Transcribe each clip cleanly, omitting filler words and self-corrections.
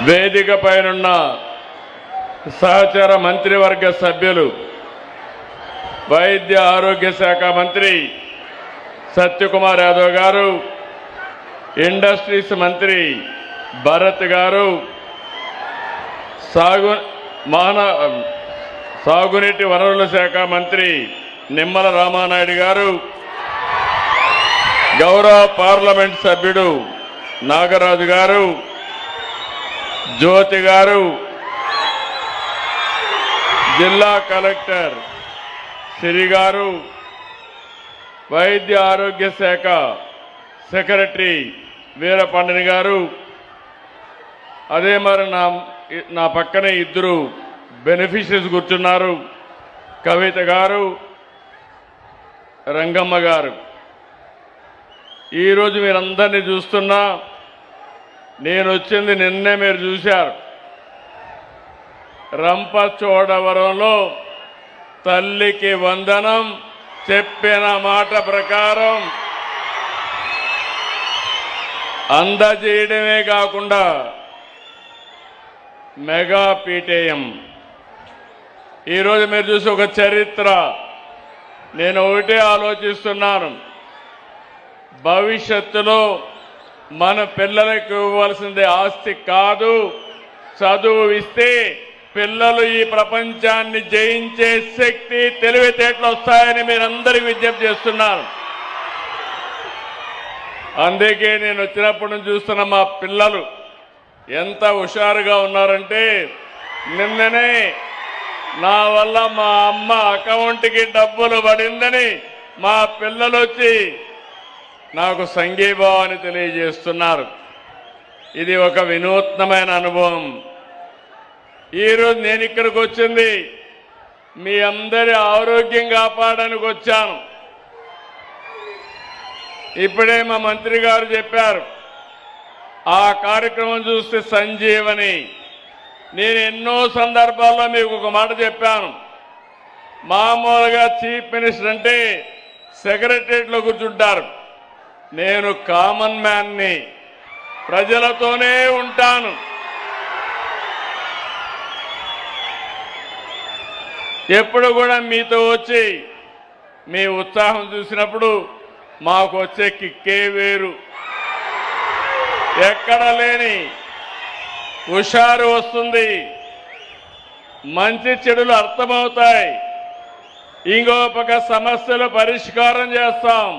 వేదిక పైనున్న సహచర మంత్రివర్గ సభ్యులు, వైద్య ఆరోగ్య శాఖ మంత్రి సత్యకుమార్ యాదవ్ గారు, ఇండస్ట్రీస్ మంత్రి భరత్ గారు, సాగునీటి వనరుల శాఖ మంత్రి నిమ్మల రామానాయుడు గారు, గౌరవ పార్లమెంట్ సభ్యుడు నాగరాజు గారు, జ్యోతి గారు, జిల్లా కలెక్టర్ సిరి గారు, వైద్య ఆరోగ్య శాఖ సెక్రటరీ వీరపండిని గారు, అదే మరి నా పక్కనే ఇద్దరు బెనిఫిషరీస్ కూర్చున్నారు, కవిత గారు, రంగమ్మ గారు. ఈరోజు మీరందరినీ చూస్తున్నా, నేను వచ్చింది నిన్నే మీరు చూశారు. రంపచోడవరంలో తల్లికి వందనం చెప్పిన మాట ప్రకారం అందజేయడమే కాకుండా మెగా పీటీఎం ఈరోజు మీరు చూసి ఒక చరిత్ర. నేను ఒకటే ఆలోచిస్తున్నాను, భవిష్యత్తులో మన పిల్లలకు ఇవ్వాల్సింది ఆస్తి కాదు, చదువు ఇస్తే పిల్లలు ఈ ప్రపంచాన్ని జయించే శక్తి, తెలివితేటలు వస్తాయని మీరందరికీ విజ్ఞప్తి చేస్తున్నారు. అందుకే నేను వచ్చినప్పటి నుంచి చూస్తున్న మా పిల్లలు ఎంత హుషారుగా ఉన్నారంటే, నిన్ననే నా వల్ల మా అమ్మ అకౌంట్కి డబ్బులు పడిందని మా పిల్లలు వచ్చి నాకు సంఘీభావాన్ని తెలియజేస్తున్నారు. ఇది ఒక వినూత్నమైన అనుభవం. ఈరోజు నేను ఇక్కడికి వచ్చింది మీ అందరి ఆరోగ్యం కాపాడడానికి వచ్చాను. ఇప్పుడే మా మంత్రి గారు చెప్పారు, ఆ కార్యక్రమం చూస్తే సంజీవని. నేను ఎన్నో సందర్భాల్లో మీకు ఒక మాట చెప్పాను. మామూలుగా చీఫ్ మినిస్టర్ అంటే సెక్రటరియట్లో కూర్చుంటారు. నేను కామన్ మ్యాన్ని, ప్రజలతోనే ఉంటాను. ఎప్పుడు కూడా మీతో వచ్చి మీ ఉత్సాహం చూసినప్పుడు మాకు వచ్చే కిక్కే వేరు. ఎక్కడ లేని హుషారు వస్తుంది, మంచి చెడులు అర్థమవుతాయి. ఇంకో పక్క సమస్యలు పరిష్కారం చేస్తాం.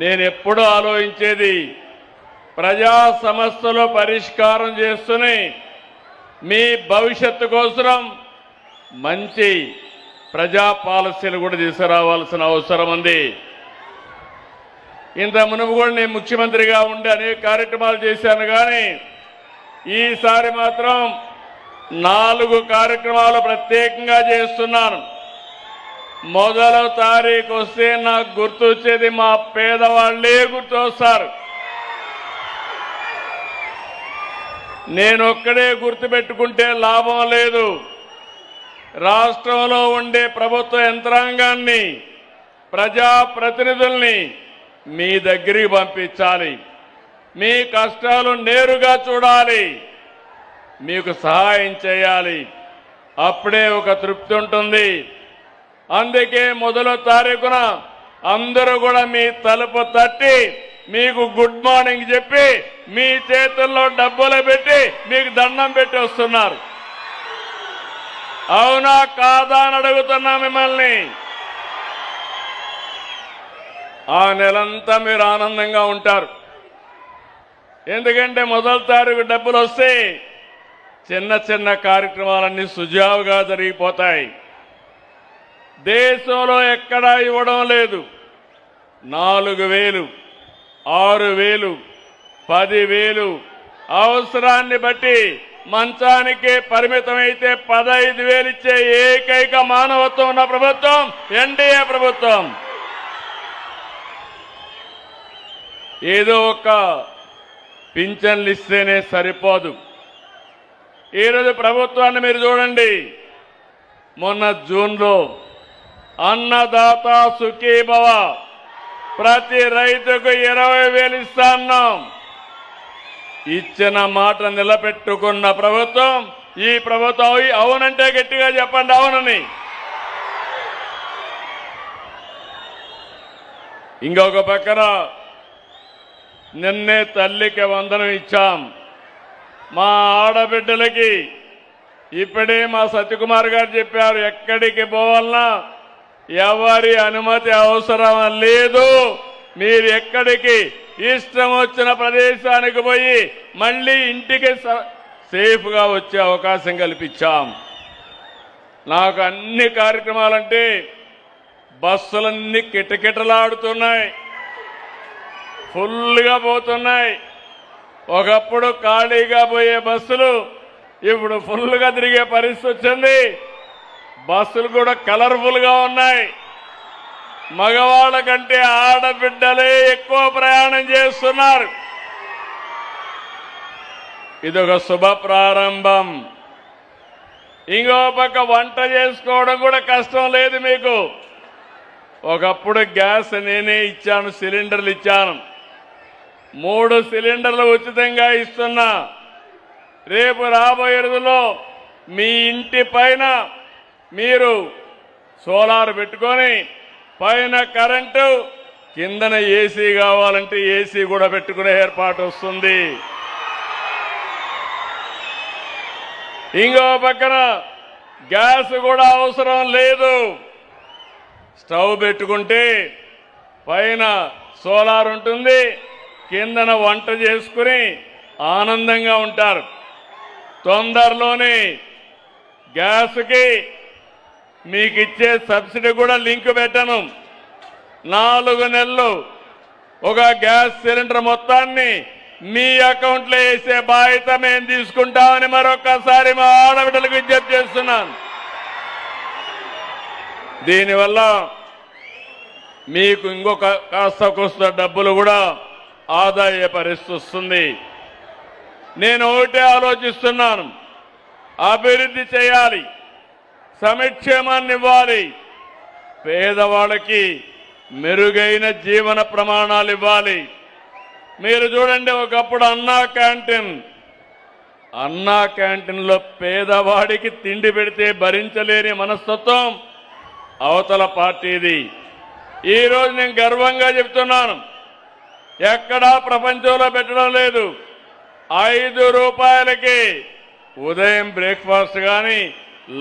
నేను ఎప్పుడూ ఆలోచించేది, ప్రజా సమస్యలు పరిష్కారం చేస్తూనే మీ భవిష్యత్తు కోసం మంచి ప్రజా పాలసీలు కూడా తీసుకురావాల్సిన అవసరం ఉంది. ఇంత మునుపు కూడా నేను ముఖ్యమంత్రిగా ఉండి అనేక కార్యక్రమాలు చేశాను, కానీ ఈసారి మాత్రం 4 కార్యక్రమాలు ప్రత్యేకంగా చేస్తున్నాను. మొదటి తారీఖు వస్తే నాకు గుర్తొచ్చేది మా పేదవాళ్లే గుర్తొస్తారు. నేను ఒక్కడే గుర్తుపెట్టుకుంటే లాభం లేదు. రాష్ట్రంలో ఉండే ప్రభుత్వ యంత్రాంగాన్ని, ప్రజాప్రతినిధుల్ని మీ దగ్గరికి పంపించాలి. మీ కష్టాలు నేరుగా చూడాలి, మీకు సహాయం చేయాలి. అప్పుడే ఒక తృప్తి ఉంటుంది. అందుకే మొదటి తారీఖున అందరూ కూడా మీ తలుపు తట్టి మీకు గుడ్ మార్నింగ్ చెప్పి మీ చేతుల్లో డబ్బులు పెట్టి మీకు దండం పెట్టి వస్తున్నారు. అవునా కాదా అని అడుగుతున్నా మిమ్మల్ని. ఆ నెలంతా మీరు ఆనందంగా ఉంటారు. ఎందుకంటే మొదటి తారీఖు డబ్బులు వస్తే చిన్న చిన్న కార్యక్రమాలన్నీ సుజావుగా జరిగిపోతాయి. దేశంలో ఎక్కడా ఇవ్వడం లేదు. 4,000, 6,000, 10,000 అవసరాన్ని బట్టి మంచానికే పరిమితమైతే 15,000 ఇచ్చే ఏకైక మానవత్వం ఉన్న ప్రభుత్వం ఎన్డీఏ ప్రభుత్వం. ఏదో ఒక పింఛన్లు ఇస్తేనే సరిపోదు. ఈరోజు ప్రభుత్వాన్ని మీరు చూడండి. మొన్న జూన్లో అన్నదాత సుఖీభవ ప్రతి రైతుకు 20,000 ఇస్తా అన్నాం. ఇచ్చిన మాట నిలబెట్టుకున్న ప్రభుత్వం ఈ ప్రభుత్వం. అవునంటే గట్టిగా చెప్పండి అవునని. ఇంకొక పక్కన నిన్నే తల్లికి వందనం ఇచ్చాం. మా ఆడబిడ్డలకి ఇప్పుడే మా సత్యకుమార్ గారు చెప్పారు, ఎక్కడికి పోవాలన్నా ఎవరి అనుమతి అవసరం లేదు. మీరు ఎక్కడికి ఇష్టం వచ్చిన ప్రదేశానికి పోయి మళ్ళీ ఇంటికి సేఫ్గా వచ్చే అవకాశం కల్పించాం. నాకు అన్ని కార్యక్రమాలంటే బస్సులన్నీ కిటకిటలాడుతున్నాయి, ఫుల్గా పోతున్నాయి. ఒకప్పుడు ఖాళీగా పోయే బస్సులు ఇప్పుడు ఫుల్గా తిరిగే పరిస్థితి వచ్చింది. బస్సులు కూడా కలర్ఫుల్గా ఉన్నాయి. మగవాళ్ళ కంటే ఆడబిడ్డలే ఎక్కువ ప్రయాణం చేస్తున్నారు. ఇదొక శుభ ప్రారంభం. ఇంకో పక్క వంట చేసుకోవడం కూడా కష్టం లేదు మీకు. ఒకప్పుడు గ్యాస్ నేనే ఇచ్చాను, సిలిండర్లు ఇచ్చాను. 3 సిలిండర్లు ఉచితంగా ఇస్తున్నా. రేపు రాబోయే రోజుల్లో మీ ఇంటి పైన మీరు సోలార్ పెట్టుకొని పైన కరెంటు, కిందన ఏసీ కావాలంటే ఏసీ కూడా పెట్టుకునే ఏర్పాటు వస్తుంది. ఇంకో పక్కన గ్యాస్ కూడా అవసరం లేదు. స్టవ్ పెట్టుకుంటే పైన సోలార్ ఉంటుంది, కిందన వంట చేసుకుని ఆనందంగా ఉంటారు. తొందరలోనే గ్యాస్కి మీకు ఇచ్చే సబ్సిడీ కూడా లింక్ పెట్టను. 4 నెలలు ఒక గ్యాస్ సిలిండర్ మొత్తాన్ని మీ అకౌంట్లో వేసే బాధ్యత మేము తీసుకుంటామని మరొకసారి మా ఆడబిడ్డలకు విజ్ఞప్తి చేస్తున్నాను. దీనివల్ల మీకు ఇంకొక కాస్త డబ్బులు కూడా ఆదా అయ్యే పరిస్థితి వస్తుంది. నేను ఒకటే ఆలోచిస్తున్నాను, అభివృద్ధి చేయాలి, సంక్షేమాన్ని ఇవ్వాలి, పేదవాళ్ళకి మెరుగైన జీవన ప్రమాణాలు ఇవ్వాలి. మీరు చూడండి, ఒకప్పుడు అన్నా క్యాంటీన్లో పేదవాడికి తిండి పెడితే భరించలేని మనస్తత్వం అవతల పార్టీది. ఈరోజు నేను గర్వంగా చెప్తున్నాను, ఎక్కడా ప్రపంచంలో పెట్టడం లేదు. 5 రూపాయలకి ఉదయం బ్రేక్ఫాస్ట్ కానీ,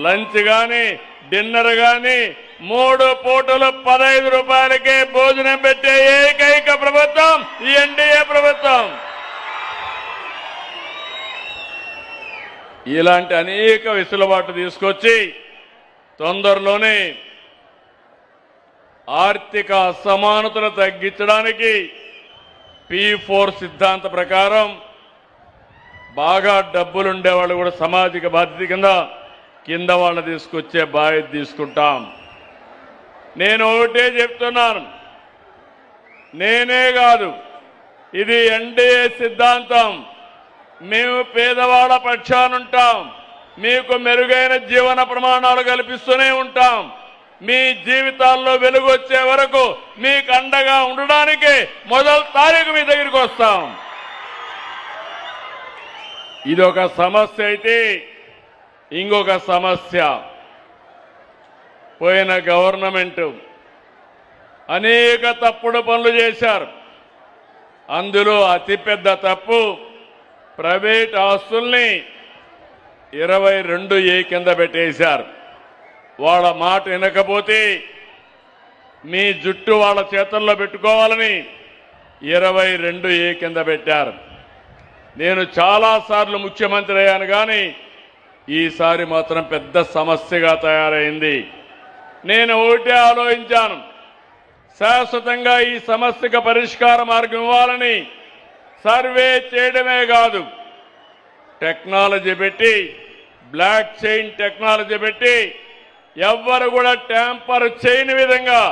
లంచ్ కానీ, డిన్నర్ కానీ 3 పూటలు 15 రూపాయలకే భోజనం పెట్టే ఏకైక ప్రభుత్వం ఈ ఎన్డీఏ ప్రభుత్వం. ఇలాంటి అనేక వెసులుబాటు తీసుకొచ్చి తొందరలోనే ఆర్థిక అసమానతలు తగ్గించడానికి P4 సిద్ధాంత ప్రకారం బాగా డబ్బులుండేవాళ్ళు కూడా సామాజిక బాధ్యత కింద వాళ్ళని తీసుకొచ్చే బాధ్యత తీసుకుంటాం. నేను ఒకటే చెప్తున్నాను, నేనే కాదు, ఇది ఎన్డీఏ సిద్ధాంతం. మేము పేదవాళ్ళ పక్షానుంటాం, మీకు మెరుగైన జీవన ప్రమాణాలు కల్పిస్తూనే ఉంటాం. మీ జీవితాల్లో వెలుగు వచ్చే వరకు మీకు అండగా ఉండడానికి మొదటి తారీఖు మీ దగ్గరికి వస్తాం. ఇదొక సమస్య అయితే ఇంకొక సమస్య, పోయిన గవర్నమెంట్ అనేక తప్పుడు పనులు చేశారు. అందులో అతిపెద్ద తప్పు ప్రైవేట్ ఆస్తుల్ని 22A కింద పెట్టేశారు. వాళ్ళ మాట వినకపోతే మీ జుట్టు వాళ్ళ చేతుల్లో పెట్టుకోవాలని 22A కింద పెట్టారు. నేను చాలాసార్లు ముఖ్యమంత్రి అయ్యాను, కానీ ఈసారి మాత్రం పెద్ద సమస్యగా తయారైంది. నేను ఒకటే ఆలోచించాను, శాశ్వతంగా ఈ సమస్యకు పరిష్కార మార్గం ఇవ్వాలని సర్వే చేయడమే కాదు, టెక్నాలజీ పెట్టి, బ్లాక్ చైన్ టెక్నాలజీ పెట్టి ఎవ్వరు కూడా ట్యాంపర్ చేయని విధంగా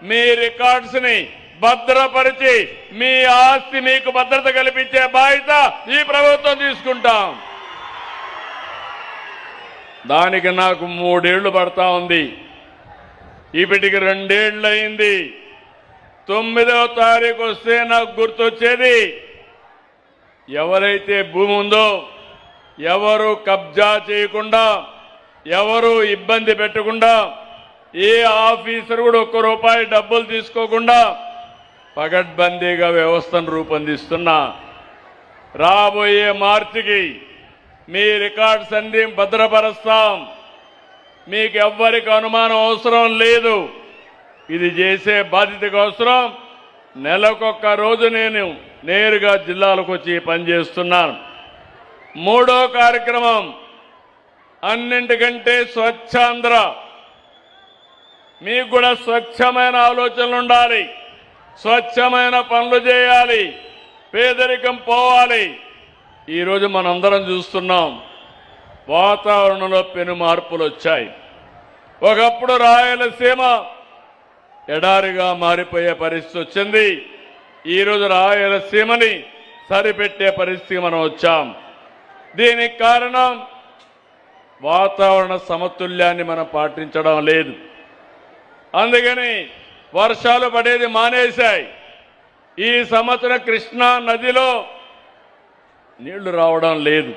మీ రికార్డ్స్ ని భద్రపరిచి మీ ఆస్తి మీకు భద్రత కల్పించే బాధ్యత ఈ ప్రభుత్వం తీసుకుంటాం. దానికి నాకు 3 ఏళ్లు పడతా ఉంది. ఇప్పటికి 2 ఏళ్ళు అయింది. 9వ తారీఖు వస్తే నాకు గుర్తొచ్చేది ఎవరైతే భూమి ఉందో ఎవరు కబ్జా చేయకుండా, ఎవరు ఇబ్బంది పెట్టకుండా, ఏ ఆఫీసర్ కూడా ₹1 డబ్బులు తీసుకోకుండా పగడ్బందీగా వ్యవస్థను రూపొందిస్తున్నా. రాబోయే మార్చికి మీ రికార్డ్స్ అన్ని భద్రపరుస్తాం. మీకు ఎవ్వరికి అనుమానం అవసరం లేదు. ఇది చేసే బాధ్యత కోసం నెలకొక్క రోజు నేను నేరుగా జిల్లాలకు వచ్చి పనిచేస్తున్నాను. మూడో కార్యక్రమం అన్నింటికంటే స్వచ్ఛాంధ్ర. మీకు కూడా స్వచ్ఛమైన ఆలోచనలు ఉండాలి, స్వచ్ఛమైన పనులు చేయాలి, పేదరికం పోవాలి. ఈరోజు మనందరం చూస్తున్నాం, వాతావరణంలో పెను మార్పులు వచ్చాయి. ఒకప్పుడు రాయలసీమ ఎడారిగా మారిపోయే పరిస్థితి వచ్చింది. ఈరోజు రాయలసీమని సరిపెట్టే పరిస్థితికి మనం వచ్చాం. దీనికి కారణం వాతావరణ సమతుల్యాన్ని మనం పాటించడం లేదు. అందుకని వర్షాలు పడేది మానేశాయి. ఈ సంవత్సరం కృష్ణా నదిలో నీళ్లు రావడం లేదు.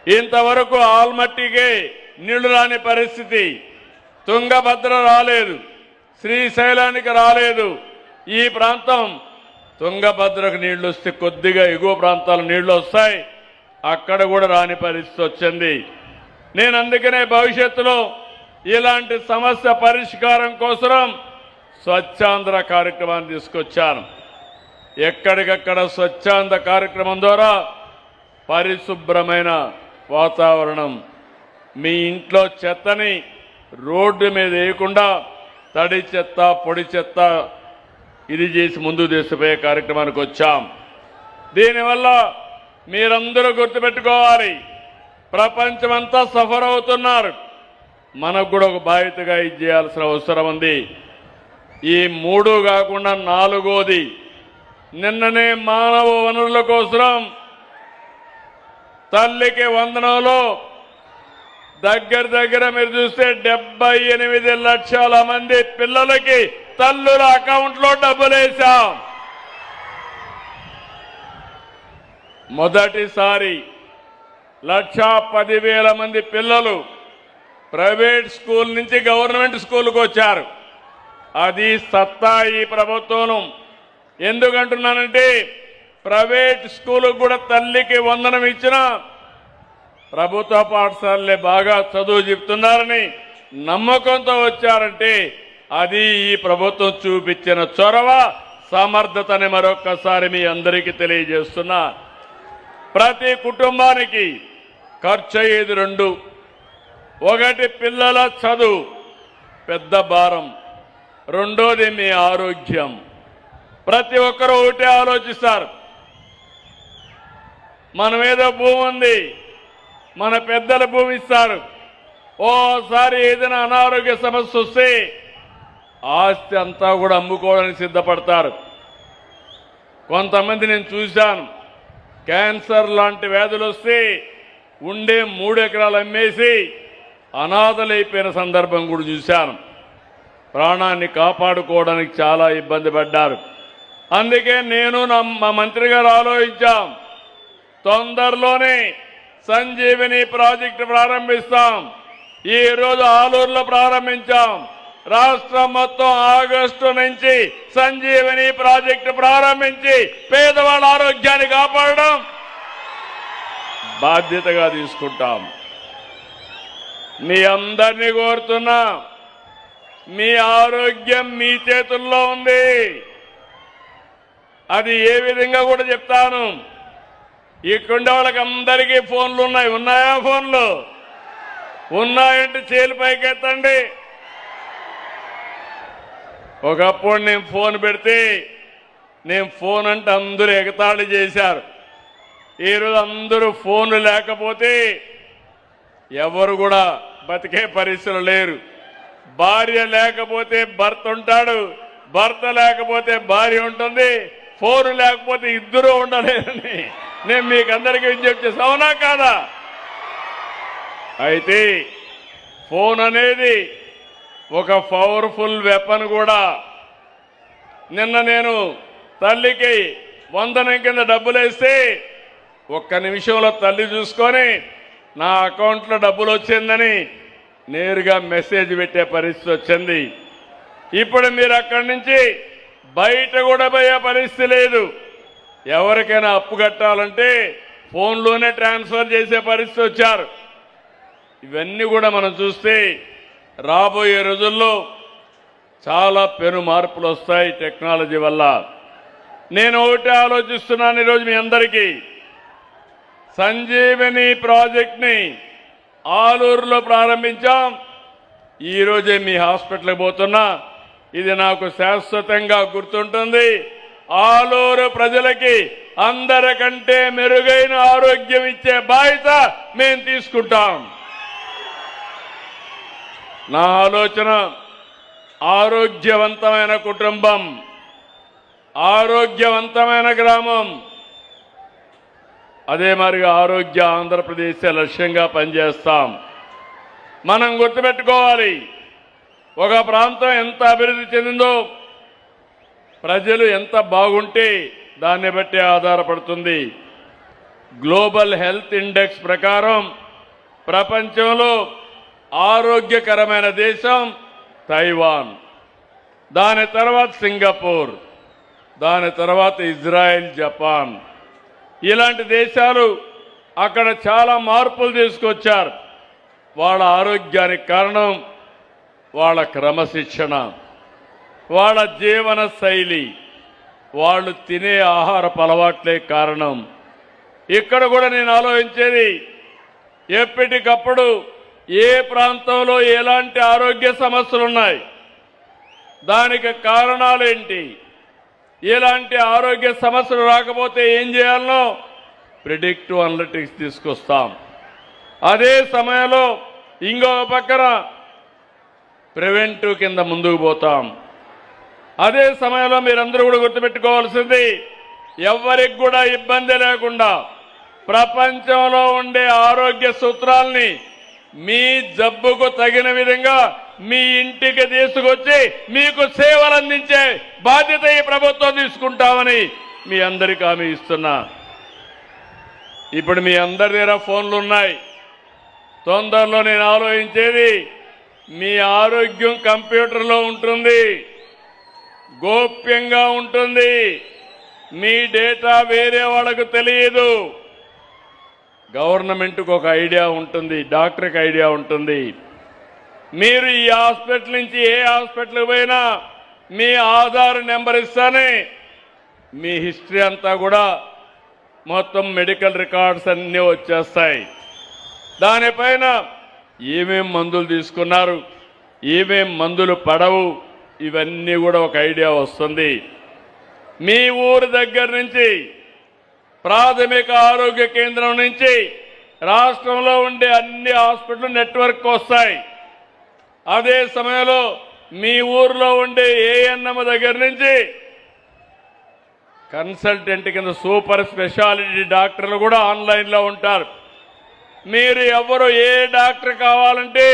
ఇంతవరకు ఆల్మట్టికే నీళ్లు రాని పరిస్థితి. తుంగభద్ర రాలేదు, శ్రీశైలానికి రాలేదు. ఈ ప్రాంతం తుంగభద్రకు నీళ్లు వస్తే కొద్దిగా ఎగువ ప్రాంతాల నీళ్లు వస్తాయి, అక్కడ కూడా రాని పరిస్థితి వచ్చింది. నేను అందుకనే భవిష్యత్తులో ఇలాంటి సమస్య పరిష్కారం కోసం స్వచ్ఛాంధ్ర కార్యక్రమాన్ని తీసుకొచ్చాను. ఎక్కడికక్కడ స్వచ్ఛాంధ్ర కార్యక్రమం ద్వారా పరిశుభ్రమైన వాతావరణం, మీ ఇంట్లో చెత్తని రోడ్డు మీద వేయకుండా తడి చెత్త, పొడి చెత్త ఇది చేసి ముందుకు తీసుకుపోయే కార్యక్రమానికి వచ్చాం. దీనివల్ల మీరందరూ గుర్తుపెట్టుకోవాలి, ప్రపంచమంతా సఫర్ అవుతున్నారు. మనకు కూడా ఒక బాధ్యతగా ఇది చేయాల్సిన అవసరం ఉంది. ఈ 3 కాకుండా 4వది నిన్ననే మానవ వనరుల కోసం తల్లికి వందనంలో దగ్గర మీరు చూస్తే 78 లక్షల మంది పిల్లలకి తల్లుల అకౌంట్లో డబ్బులు వేశాం. మొదటిసారి 1,10,000 మంది పిల్లలు ప్రైవేట్ స్కూల్ నుంచి గవర్నమెంట్ స్కూల్కి వచ్చారు. అది సత్తా ఈ ప్రభుత్వం. ఎందుకంటున్నానంటే ప్రైవేట్ స్కూలుకు కూడా తల్లికి వందనం ఇచ్చిన ప్రభుత్వ పాఠశాలలే బాగా చదువు చెప్తున్నారని నమ్మకంతో వచ్చారంటే అది ఈ ప్రభుత్వం చూపించిన చొరవ, సమర్థతని మరొక్కసారి మీ అందరికీ తెలియజేస్తున్నా. ప్రతి కుటుంబానికి ఖర్చు అయ్యేది 2. ఒకటి పిల్లల చదువు పెద్ద భారం, రెండోది మీ ఆరోగ్యం. ప్రతి ఒక్కరూ ఒకటే ఆలోచిస్తారు. మనమేదో భూమి ఉంది, మన పెద్దల భూమి ఇస్తారు. ఓసారి ఏదైనా అనారోగ్య సమస్య వస్తే ఆస్తి అంతా కూడా అమ్ముకోవడానికి సిద్ధపడతారు. కొంతమంది నేను చూశాను, క్యాన్సర్ లాంటి వ్యాధులు వస్తే ఉండే 3 ఎకరాలు అమ్మేసి అనాథలైపోయిన సందర్భం కూడా చూశాను. ప్రాణాన్ని కాపాడుకోవడానికి చాలా ఇబ్బంది పడ్డారు. అందుకే నేను మా మంత్రి గారు ఆలోచించాం, తొందరలోనే సంజీవిని ప్రాజెక్టు ప్రారంభిస్తాం. ఈ రోజు ఆలూరులో ప్రారంభించాం. రాష్ట్రం మొత్తం ఆగస్టు నుంచి సంజీవిని ప్రాజెక్టు ప్రారంభించి పేదవాళ్ళ ఆరోగ్యాన్ని కాపాడడం బాధ్యతగా తీసుకుంటాం. మీ అందరినీ కోరుతున్నా, మీ ఆరోగ్యం మీ చేతుల్లో ఉంది. అది ఏ విధంగా కూడా చెప్తాను. ఇక్కడుండే వాళ్ళకి అందరికీ ఫోన్లు ఉన్నాయి. ఉన్నాయా ఫోన్లు? ఉన్నాయంటే చేలు పైకెత్తండి. ఒకప్పుడు నేను ఫోన్ పెడితే నేను ఫోన్ అంటే అందరూ ఎగతాళి చేశారు. ఈరోజు అందరూ ఫోన్లు లేకపోతే ఎవరు కూడా బతికే పరిస్థితులు లేరు. భార్య లేకపోతే భర్త ఉంటాడు, భర్త లేకపోతే భార్య ఉంటుంది, ఫోన్ లేకపోతే ఇద్దరు ఉండలేరని నేను మీకు అందరికీ విజ్ఞప్తి చేస్తాను. అవునా కాదా? అయితే ఫోన్ అనేది ఒక పవర్ఫుల్ వెపన్ కూడా. నిన్న నేను తల్లికి వందనం కింద డబ్బులు వేస్తే ఒక్క నిమిషంలో తల్లి చూసుకొని నా అకౌంట్లో డబ్బులు వచ్చిందని నేరుగా మెసేజ్ పెట్టే పరిస్థితి వచ్చింది. ఇప్పుడు మీరు అక్కడి నుంచి బయట కూడా పోయే పరిస్థితి లేదు. ఎవరికైనా అప్పు కట్టాలంటే ఫోన్లోనే ట్రాన్స్ఫర్ చేసే పరిస్థితి వచ్చారు. ఇవన్నీ కూడా మనం చూస్తే రాబోయే రోజుల్లో చాలా పెను మార్పులు వస్తాయి టెక్నాలజీ వల్ల. నేను ఒకటే ఆలోచిస్తున్నాను ఈరోజు మీ అందరికీ. సంజీవని ప్రాజెక్ట్ని ఆలూరులో ప్రారంభించాం. ఈరోజే మీ హాస్పిటల్కి పోతున్నా. ఇది నాకు శాశ్వతంగా గుర్తుంటుంది. ఆలూరు ప్రజలకి అందరికంటే మెరుగైన ఆరోగ్యం ఇచ్చే బాధ్యత మేము తీసుకుంటాం. నా ఆలోచన ఆరోగ్యవంతమైన కుటుంబం, ఆరోగ్యవంతమైన గ్రామం, అదే మరిగా ఆరోగ్య ఆంధ్రప్రదేశ్ లక్ష్యంగా పనిచేస్తాం. మనం గుర్తుపెట్టుకోవాలి, ఒక ప్రాంతం ఎంత అభివృద్ధి చెందిందో ప్రజలు ఎంత బాగుంటే దాన్ని బట్టి ఆధారపడుతుంది. గ్లోబల్ హెల్త్ ఇండెక్స్ ప్రకారం ప్రపంచంలో ఆరోగ్యకరమైన దేశం తైవాన్, దాని తర్వాత సింగపూర్, దాని తర్వాత ఇజ్రాయెల్, జపాన్. ఇలాంటి దేశాలు అక్కడ చాలా మార్పులు తీసుకొచ్చారు. వాళ్ళ ఆరోగ్యానికి కారణం వాళ్ళ క్రమశిక్షణ, వాళ్ళ జీవన శైలి, వాళ్ళు తినే ఆహారపు అలవాట్లే కారణం. ఇక్కడ కూడా నేను ఆలోచించేది, ఎప్పటికప్పుడు ఏ ప్రాంతంలో ఎలాంటి ఆరోగ్య సమస్యలు ఉన్నాయి, దానికి కారణాలేంటి, ఎలాంటి ఆరోగ్య సమస్యలు రాకపోతే ఏం చేయాలనో ప్రిడిక్టివ్ అనలిటిక్స్ తీసుకొస్తాం. అదే సమయంలో ఇంకొక పక్కన ప్రివెంటివ్ కింద ముందుకు పోతాం. అదే సమయంలో మీరందరూ కూడా గుర్తుపెట్టుకోవాల్సింది, ఎవరికి కూడా ఇబ్బంది లేకుండా ప్రపంచంలో ఉండే ఆరోగ్య సూత్రాల్ని మీ జబ్బుకు తగిన విధంగా మీ ఇంటికి తీసుకొచ్చి మీకు సేవలు అందించే బాధ్యత ఈ ప్రభుత్వం తీసుకుంటామని మీ అందరికీ హామీ ఇస్తున్నా. ఇప్పుడు మీ అందరి దగ్గర ఫోన్లు ఉన్నాయి. తొందరలో నేను ఆలోచించేది, మీ ఆరోగ్యం కంప్యూటర్లో ఉంటుంది, గోప్యంగా ఉంటుంది. మీ డేటా వేరే వాళ్ళకు తెలియదు. గవర్నమెంట్కి ఒక ఐడియా ఉంటుంది, డాక్టర్కి ఐడియా ఉంటుంది. మీరు ఈ హాస్పిటల్ నుంచి ఏ హాస్పిటల్కి పోయినా మీ ఆధార్ నెంబర్ ఇస్తానే మీ హిస్టరీ అంతా కూడా మొత్తం మెడికల్ రికార్డ్స్ అన్నీ వచ్చేస్తాయి. దానిపైన ఏమేం మందులు తీసుకున్నారు, ఏమేం మందులు పడవు, ఇవన్నీ కూడా ఒక ఐడియా వస్తుంది. మీ ఊరు దగ్గర నుంచి, ప్రాథమిక ఆరోగ్య కేంద్రం నుంచి రాష్ట్రంలో ఉండే అన్ని హాస్పిటల్ నెట్వర్క్ వస్తాయి. అదే సమయంలో మీ ఊర్లో ఉండే ఏఎన్ఎం దగ్గర నుంచి కన్సల్టెంట్ కింద సూపర్ స్పెషాలిటీ డాక్టర్లు కూడా ఆన్లైన్లో ఉంటారు. మీరు ఎవరు ఏ డాక్టర్ కావాలంటే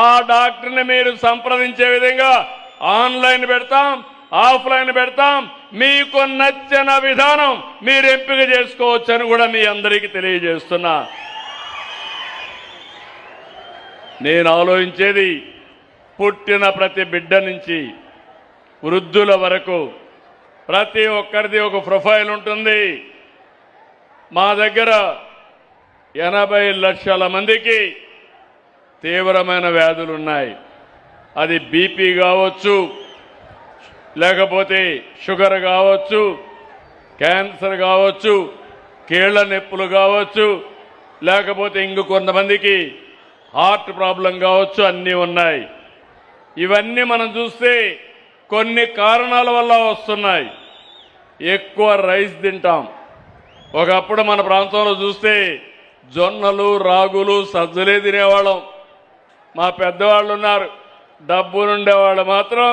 ఆ డాక్టర్ని మీరు సంప్రదించే విధంగా ఆన్లైన్ పెడతాం, ఆఫ్లైన్ పెడతాం. మీకు నచ్చిన విధానం మీరు ఎంపిక చేసుకోవచ్చని కూడా మీ అందరికీ తెలియజేస్తున్నా. నేను ఆలోచించేది, పుట్టిన ప్రతి బిడ్డ నుంచి వృద్ధుల వరకు ప్రతి ఒక్కరిది ఒక ప్రొఫైల్ ఉంటుంది. మా దగ్గర 80 లక్షల మందికి తీవ్రమైన వ్యాధులు ఉన్నాయి. అది బీపీ కావచ్చు, లేకపోతే షుగర్ కావచ్చు, క్యాన్సర్ కావచ్చు, కీళ్ల నొప్పులు కావచ్చు, లేకపోతే కొంతమందికి హార్ట్ ప్రాబ్లం కావచ్చు, అన్నీ ఉన్నాయి. ఇవన్నీ మనం చూస్తే కొన్ని కారణాల వల్ల వస్తున్నాయి. ఎక్కువ రైస్ తింటాం. ఒకప్పుడు మన ప్రాంతంలో చూస్తే జొన్నలు, రాగులు, సజ్జలే తినేవాళ్ళం. మా పెద్దవాళ్ళు ఉన్నారు, డబ్బులుండేవాళ్ళు మాత్రం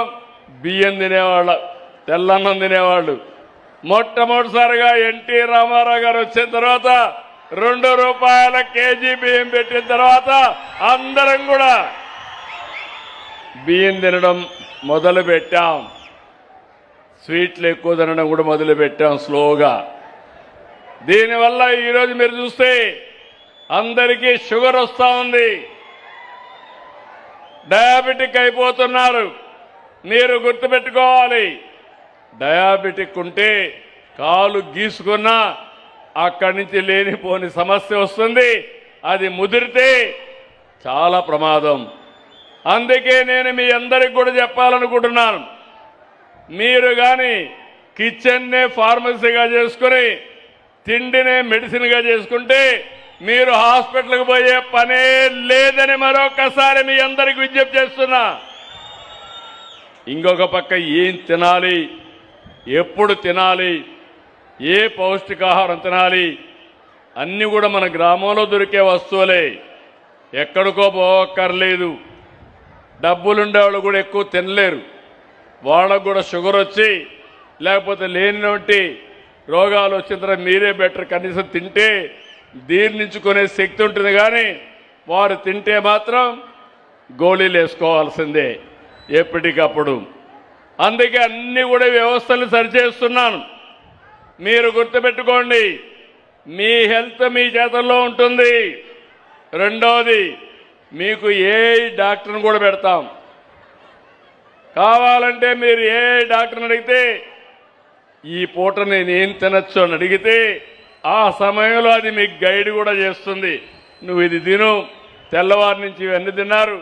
బియ్యం తినేవాళ్ళు, తెల్లన్నం తినేవాళ్ళు. మొట్టమొదటిసారిగా ఎన్టీ రామారావు గారు వచ్చిన తర్వాత ₹2 కేజీ బియ్యం పెట్టిన తర్వాత అందరం కూడా బియ్యం తినడం మొదలు పెట్టాం. స్వీట్లు ఎక్కువ తినడం కూడా మొదలు పెట్టాం స్లోగా. దీనివల్ల ఈరోజు మీరు చూస్తే అందరికీ షుగర్ వస్తూ ఉంది, డయాబెటిక్ అయిపోతున్నారు. మీరు గుర్తుపెట్టుకోవాలి, డయాబెటిక్ ఉంటే కాలు గీసుకున్నా అక్కడి నుంచి లేనిపోని సమస్య వస్తుంది. అది ముదిరితే చాలా ప్రమాదం. అందుకే నేను మీ అందరికి కూడా చెప్పాలనుకుంటున్నాను, మీరు కానీ కిచెన్నే ఫార్మసీగా చేసుకుని తిండినే మెడిసిన్గా చేసుకుంటే మీరు హాస్పిటల్కి పోయే పనే లేదని మరొకసారి మీ అందరికి విజ్ఞప్తి చేస్తున్నా. ఇంకొక పక్క ఏం తినాలి, ఎప్పుడు తినాలి, ఏ పౌష్టికాహారం తినాలి అన్నీ కూడా మన గ్రామంలో దొరికే వస్తువులే, ఎక్కడికో పోక్కర్లేదు. డబ్బులుండేవాళ్ళు కూడా ఎక్కువ తినలేరు, వాళ్ళకు కూడా షుగర్ వచ్చి లేకపోతే లేనివంటి రోగాలు వచ్చిన తర్వాత మీరే బెటర్, కనీసం తింటే జీర్ణించుకునే శక్తి ఉంటుంది. కానీ వారు తింటే మాత్రం గోళీలు వేసుకోవాల్సిందే ఎప్పటికప్పుడు. అందుకే అన్ని కూడా వ్యవస్థలు సరిచేస్తున్నాను. మీరు గుర్తుపెట్టుకోండి, మీ హెల్త్ మీ చేతుల్లో ఉంటుంది. రెండవది, మీకు ఏ డాక్టర్ని కూడా పెడతాం. కావాలంటే మీరు ఏ డాక్టర్ని అడిగితే ఈ పూట నేను ఏం తినచ్చు అని అడిగితే ఆ సమయంలో అది మీకు గైడ్ కూడా చేస్తుంది. నువ్వు ఇది తిను, తెల్లవారి నుంచి ఇవన్నీ తిన్నారు,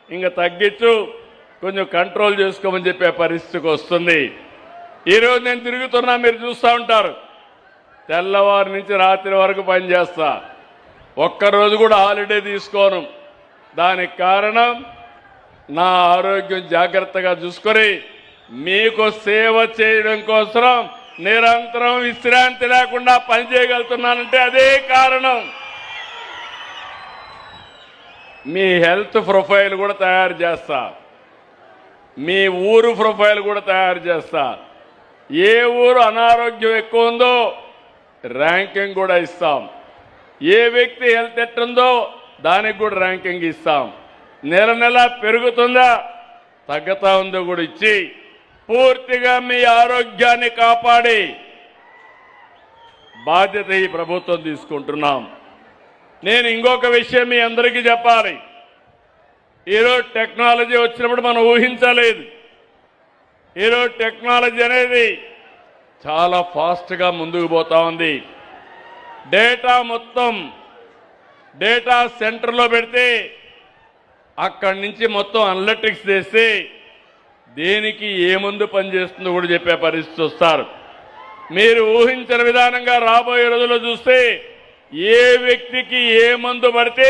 ఇంకా తగ్గించు, కొంచెం కంట్రోల్ చేసుకోమని చెప్పే పరిస్థితికి వస్తుంది. ఈరోజు నేను తిరుగుతున్నా, మీరు చూస్తూ ఉంటారు, తెల్లవారి నుంచి రాత్రి వరకు పనిచేస్తా, ఒక్కరోజు కూడా హాలిడే తీసుకోను. దానికి కారణం నా ఆరోగ్యం జాగ్రత్తగా చూసుకొని మీకు సేవ చేయడం కోసం నిరంతరం విశ్రాంతి లేకుండా పనిచేయగలుగుతున్నానంటే అదే కారణం. మీ హెల్త్ ప్రొఫైల్ కూడా తయారు చేస్తా, మీ ఊరు ప్రొఫైల్ కూడా తయారు చేస్తా. ఏ ఊరు అనారోగ్యం ఎక్కువ ఉందో ర్యాంకింగ్ కూడా ఇస్తాం, ఏ వ్యక్తి హెల్త్ ఎట్టుందో దానికి కూడా ర్యాంకింగ్ ఇస్తాం. నెల నెల పెరుగుతుందా తగ్గుతా ఉందో కూడా ఇచ్చి పూర్తిగా మీ ఆరోగ్యాన్ని కాపాడి బాధ్యత ఈ ప్రభుత్వం తీసుకుంటున్నాం. నేను ఇంకొక విషయం మీ అందరికీ చెప్పాలి. ఈరోజు టెక్నాలజీ వచ్చినప్పుడు మనం ఊహించలేదు. ఈరోజు టెక్నాలజీ అనేది చాలా ఫాస్ట్గా ముందుకు పోతా ఉంది. డేటా మొత్తం డేటా సెంటర్లో పెడితే అక్కడి నుంచి మొత్తం అనలిటిక్స్ చేసి దేనికి ఏ మందు పనిచేస్తుందో కూడా చెప్పే పరిస్థితి వస్తారు. మీరు ఊహించిన విధానంగా రాబోయే రోజుల్లో చూస్తే ఏ వ్యక్తికి ఏ మందు పడితే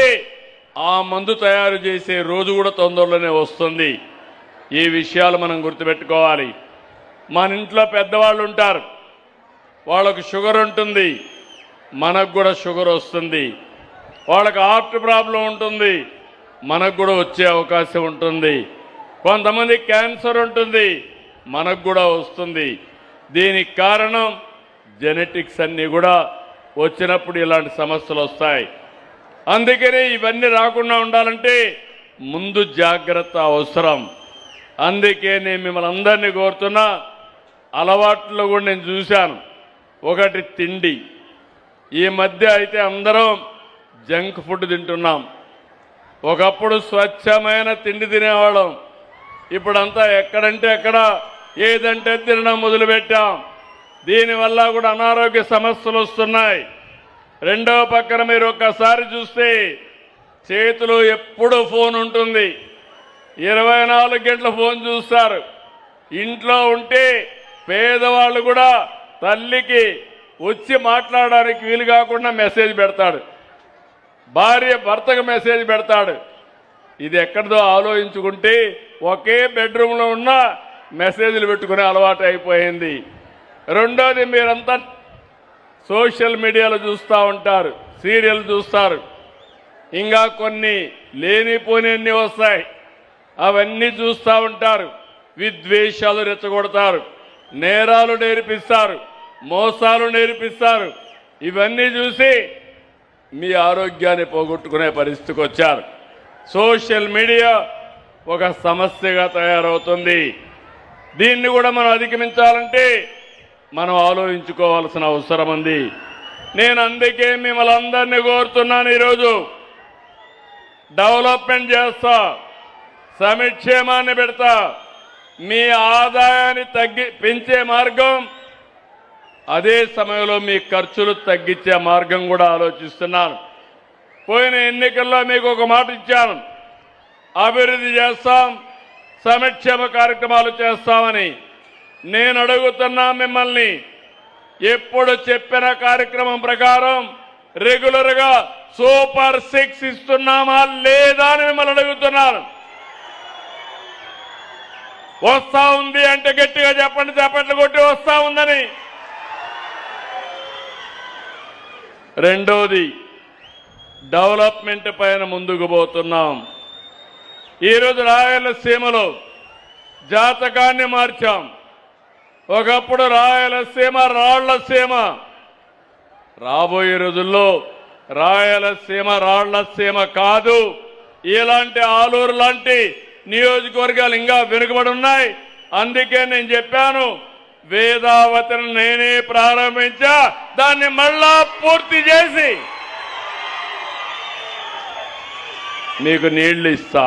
ఆ మందు తయారు చేసే రోజు కూడా తొందరలోనే వస్తుంది. ఈ విషయాలు మనం గుర్తుపెట్టుకోవాలి. మన ఇంట్లో పెద్దవాళ్ళు ఉంటారు, వాళ్ళకు షుగర్ ఉంటుంది, మనకు కూడా షుగర్ వస్తుంది. వాళ్ళకి హార్ట్ ప్రాబ్లం ఉంటుంది, మనకు కూడా వచ్చే అవకాశం ఉంటుంది. కొంతమంది క్యాన్సర్ ఉంటుంది, మనకు కూడా వస్తుంది. దీనికి కారణం జెనెటిక్స్ అన్నీ కూడా వచ్చినప్పుడు ఇలాంటి సమస్యలు వస్తాయి. అందుకనే ఇవన్నీ రాకుండా ఉండాలంటే ముందు జాగ్రత్త అవసరం. అందుకే నేను మిమ్మల్ని అందరినీ కోరుతున్నా, అలవాట్లో కూడా నేను చూశాను. ఒకటి తిండి. ఈ మధ్య అయితే అందరం జంక్ ఫుడ్ తింటున్నాం. ఒకప్పుడు స్వచ్ఛమైన తిండి తినేవాళ్ళం, ఇప్పుడంతా ఎక్కడంటే ఎక్కడ ఏదంటే తినడం మొదలుపెట్టాం. దీనివల్ల కూడా అనారోగ్య సమస్యలు వస్తున్నాయి. రెండవ పక్కన మీరు ఒక్కసారి చూస్తే చేతిలో ఎప్పుడూ ఫోన్ ఉంటుంది, 24 గంటల ఫోన్ చూస్తారు. ఇంట్లో ఉంటే పేదవాళ్ళు కూడా తల్లికి వచ్చి మాట్లాడడానికి వీలు కాకుండా మెసేజ్ పెడతాడు, భార్య భర్తకు మెసేజ్ పెడతాడు. ఇది ఎక్కడిదో ఆలోచించుకుంటే ఒకే బెడ్రూమ్లో ఉన్న మెసేజ్లు పెట్టుకునే అలవాటు అయిపోయింది. రెండోది, మీరంతా సోషల్ మీడియాలో చూస్తూ ఉంటారు, సీరియల్ చూస్తారు, ఇంకా కొన్ని లేనిపోయినన్ని వస్తాయి, అవన్నీ చూస్తూ ఉంటారు. విద్వేషాలు రెచ్చగొడతారు, నేరాలు నేర్పిస్తారు, మోసాలు నేర్పిస్తారు. ఇవన్నీ చూసి మీ ఆరోగ్యాన్ని పోగొట్టుకునే పరిస్థితికి వచ్చారు. సోషల్ మీడియా ఒక సమస్యగా తయారవుతుంది. దీన్ని కూడా మనం అధిగమించాలంటే మనం ఆలోచించుకోవాల్సిన అవసరం ఉంది. నేను అందుకే మిమ్మల్ని అందరినీ కోరుతున్నాను. ఈరోజు డెవలప్మెంట్ చేస్తా, సంక్షేమాన్ని పెడతా, మీ ఆదాయాన్ని పెంచే మార్గం, అదే సమయంలో మీ ఖర్చులు తగ్గించే మార్గం కూడా ఆలోచిస్తున్నాను. పోయిన ఎన్నికల్లో మీకు ఒక మాట ఇచ్చాను, అభివృద్ధి చేస్తాం, సంక్షేమ కార్యక్రమాలు చేస్తామని. నేను అడుగుతున్నా మిమ్మల్ని, ఎప్పుడు చెప్పిన కార్యక్రమం ప్రకారం రెగ్యులర్గా సూపర్ 6 ఇస్తున్నామా లేదా అని మిమ్మల్ని అడుగుతున్నాను. వస్తా ఉంది అంటే గట్టిగా చెప్పండి, చప్పట్లు కొట్టి వస్తా ఉందని. రెండోది, డెవలప్మెంట్ పైన ముందుకు పోతున్నాం. ఈరోజు రాయలసీమలో జాతకాన్ని మార్చాం. ఒకప్పుడు రాయలసీమ రాళ్లసీమ, రాబోయే రోజుల్లో రాయలసీమ రాళ్లసీమ కాదు. ఇలాంటి ఆలూరు లాంటి నియోజకవర్గాలు ఇంకా వెనుకబడి ఉన్నాయి. అందుకే నేను చెప్పాను, వేదావతిని నేనే ప్రారంభించా, దాన్ని మళ్ళా పూర్తి చేసి మీకు నీళ్లు ఇస్తా.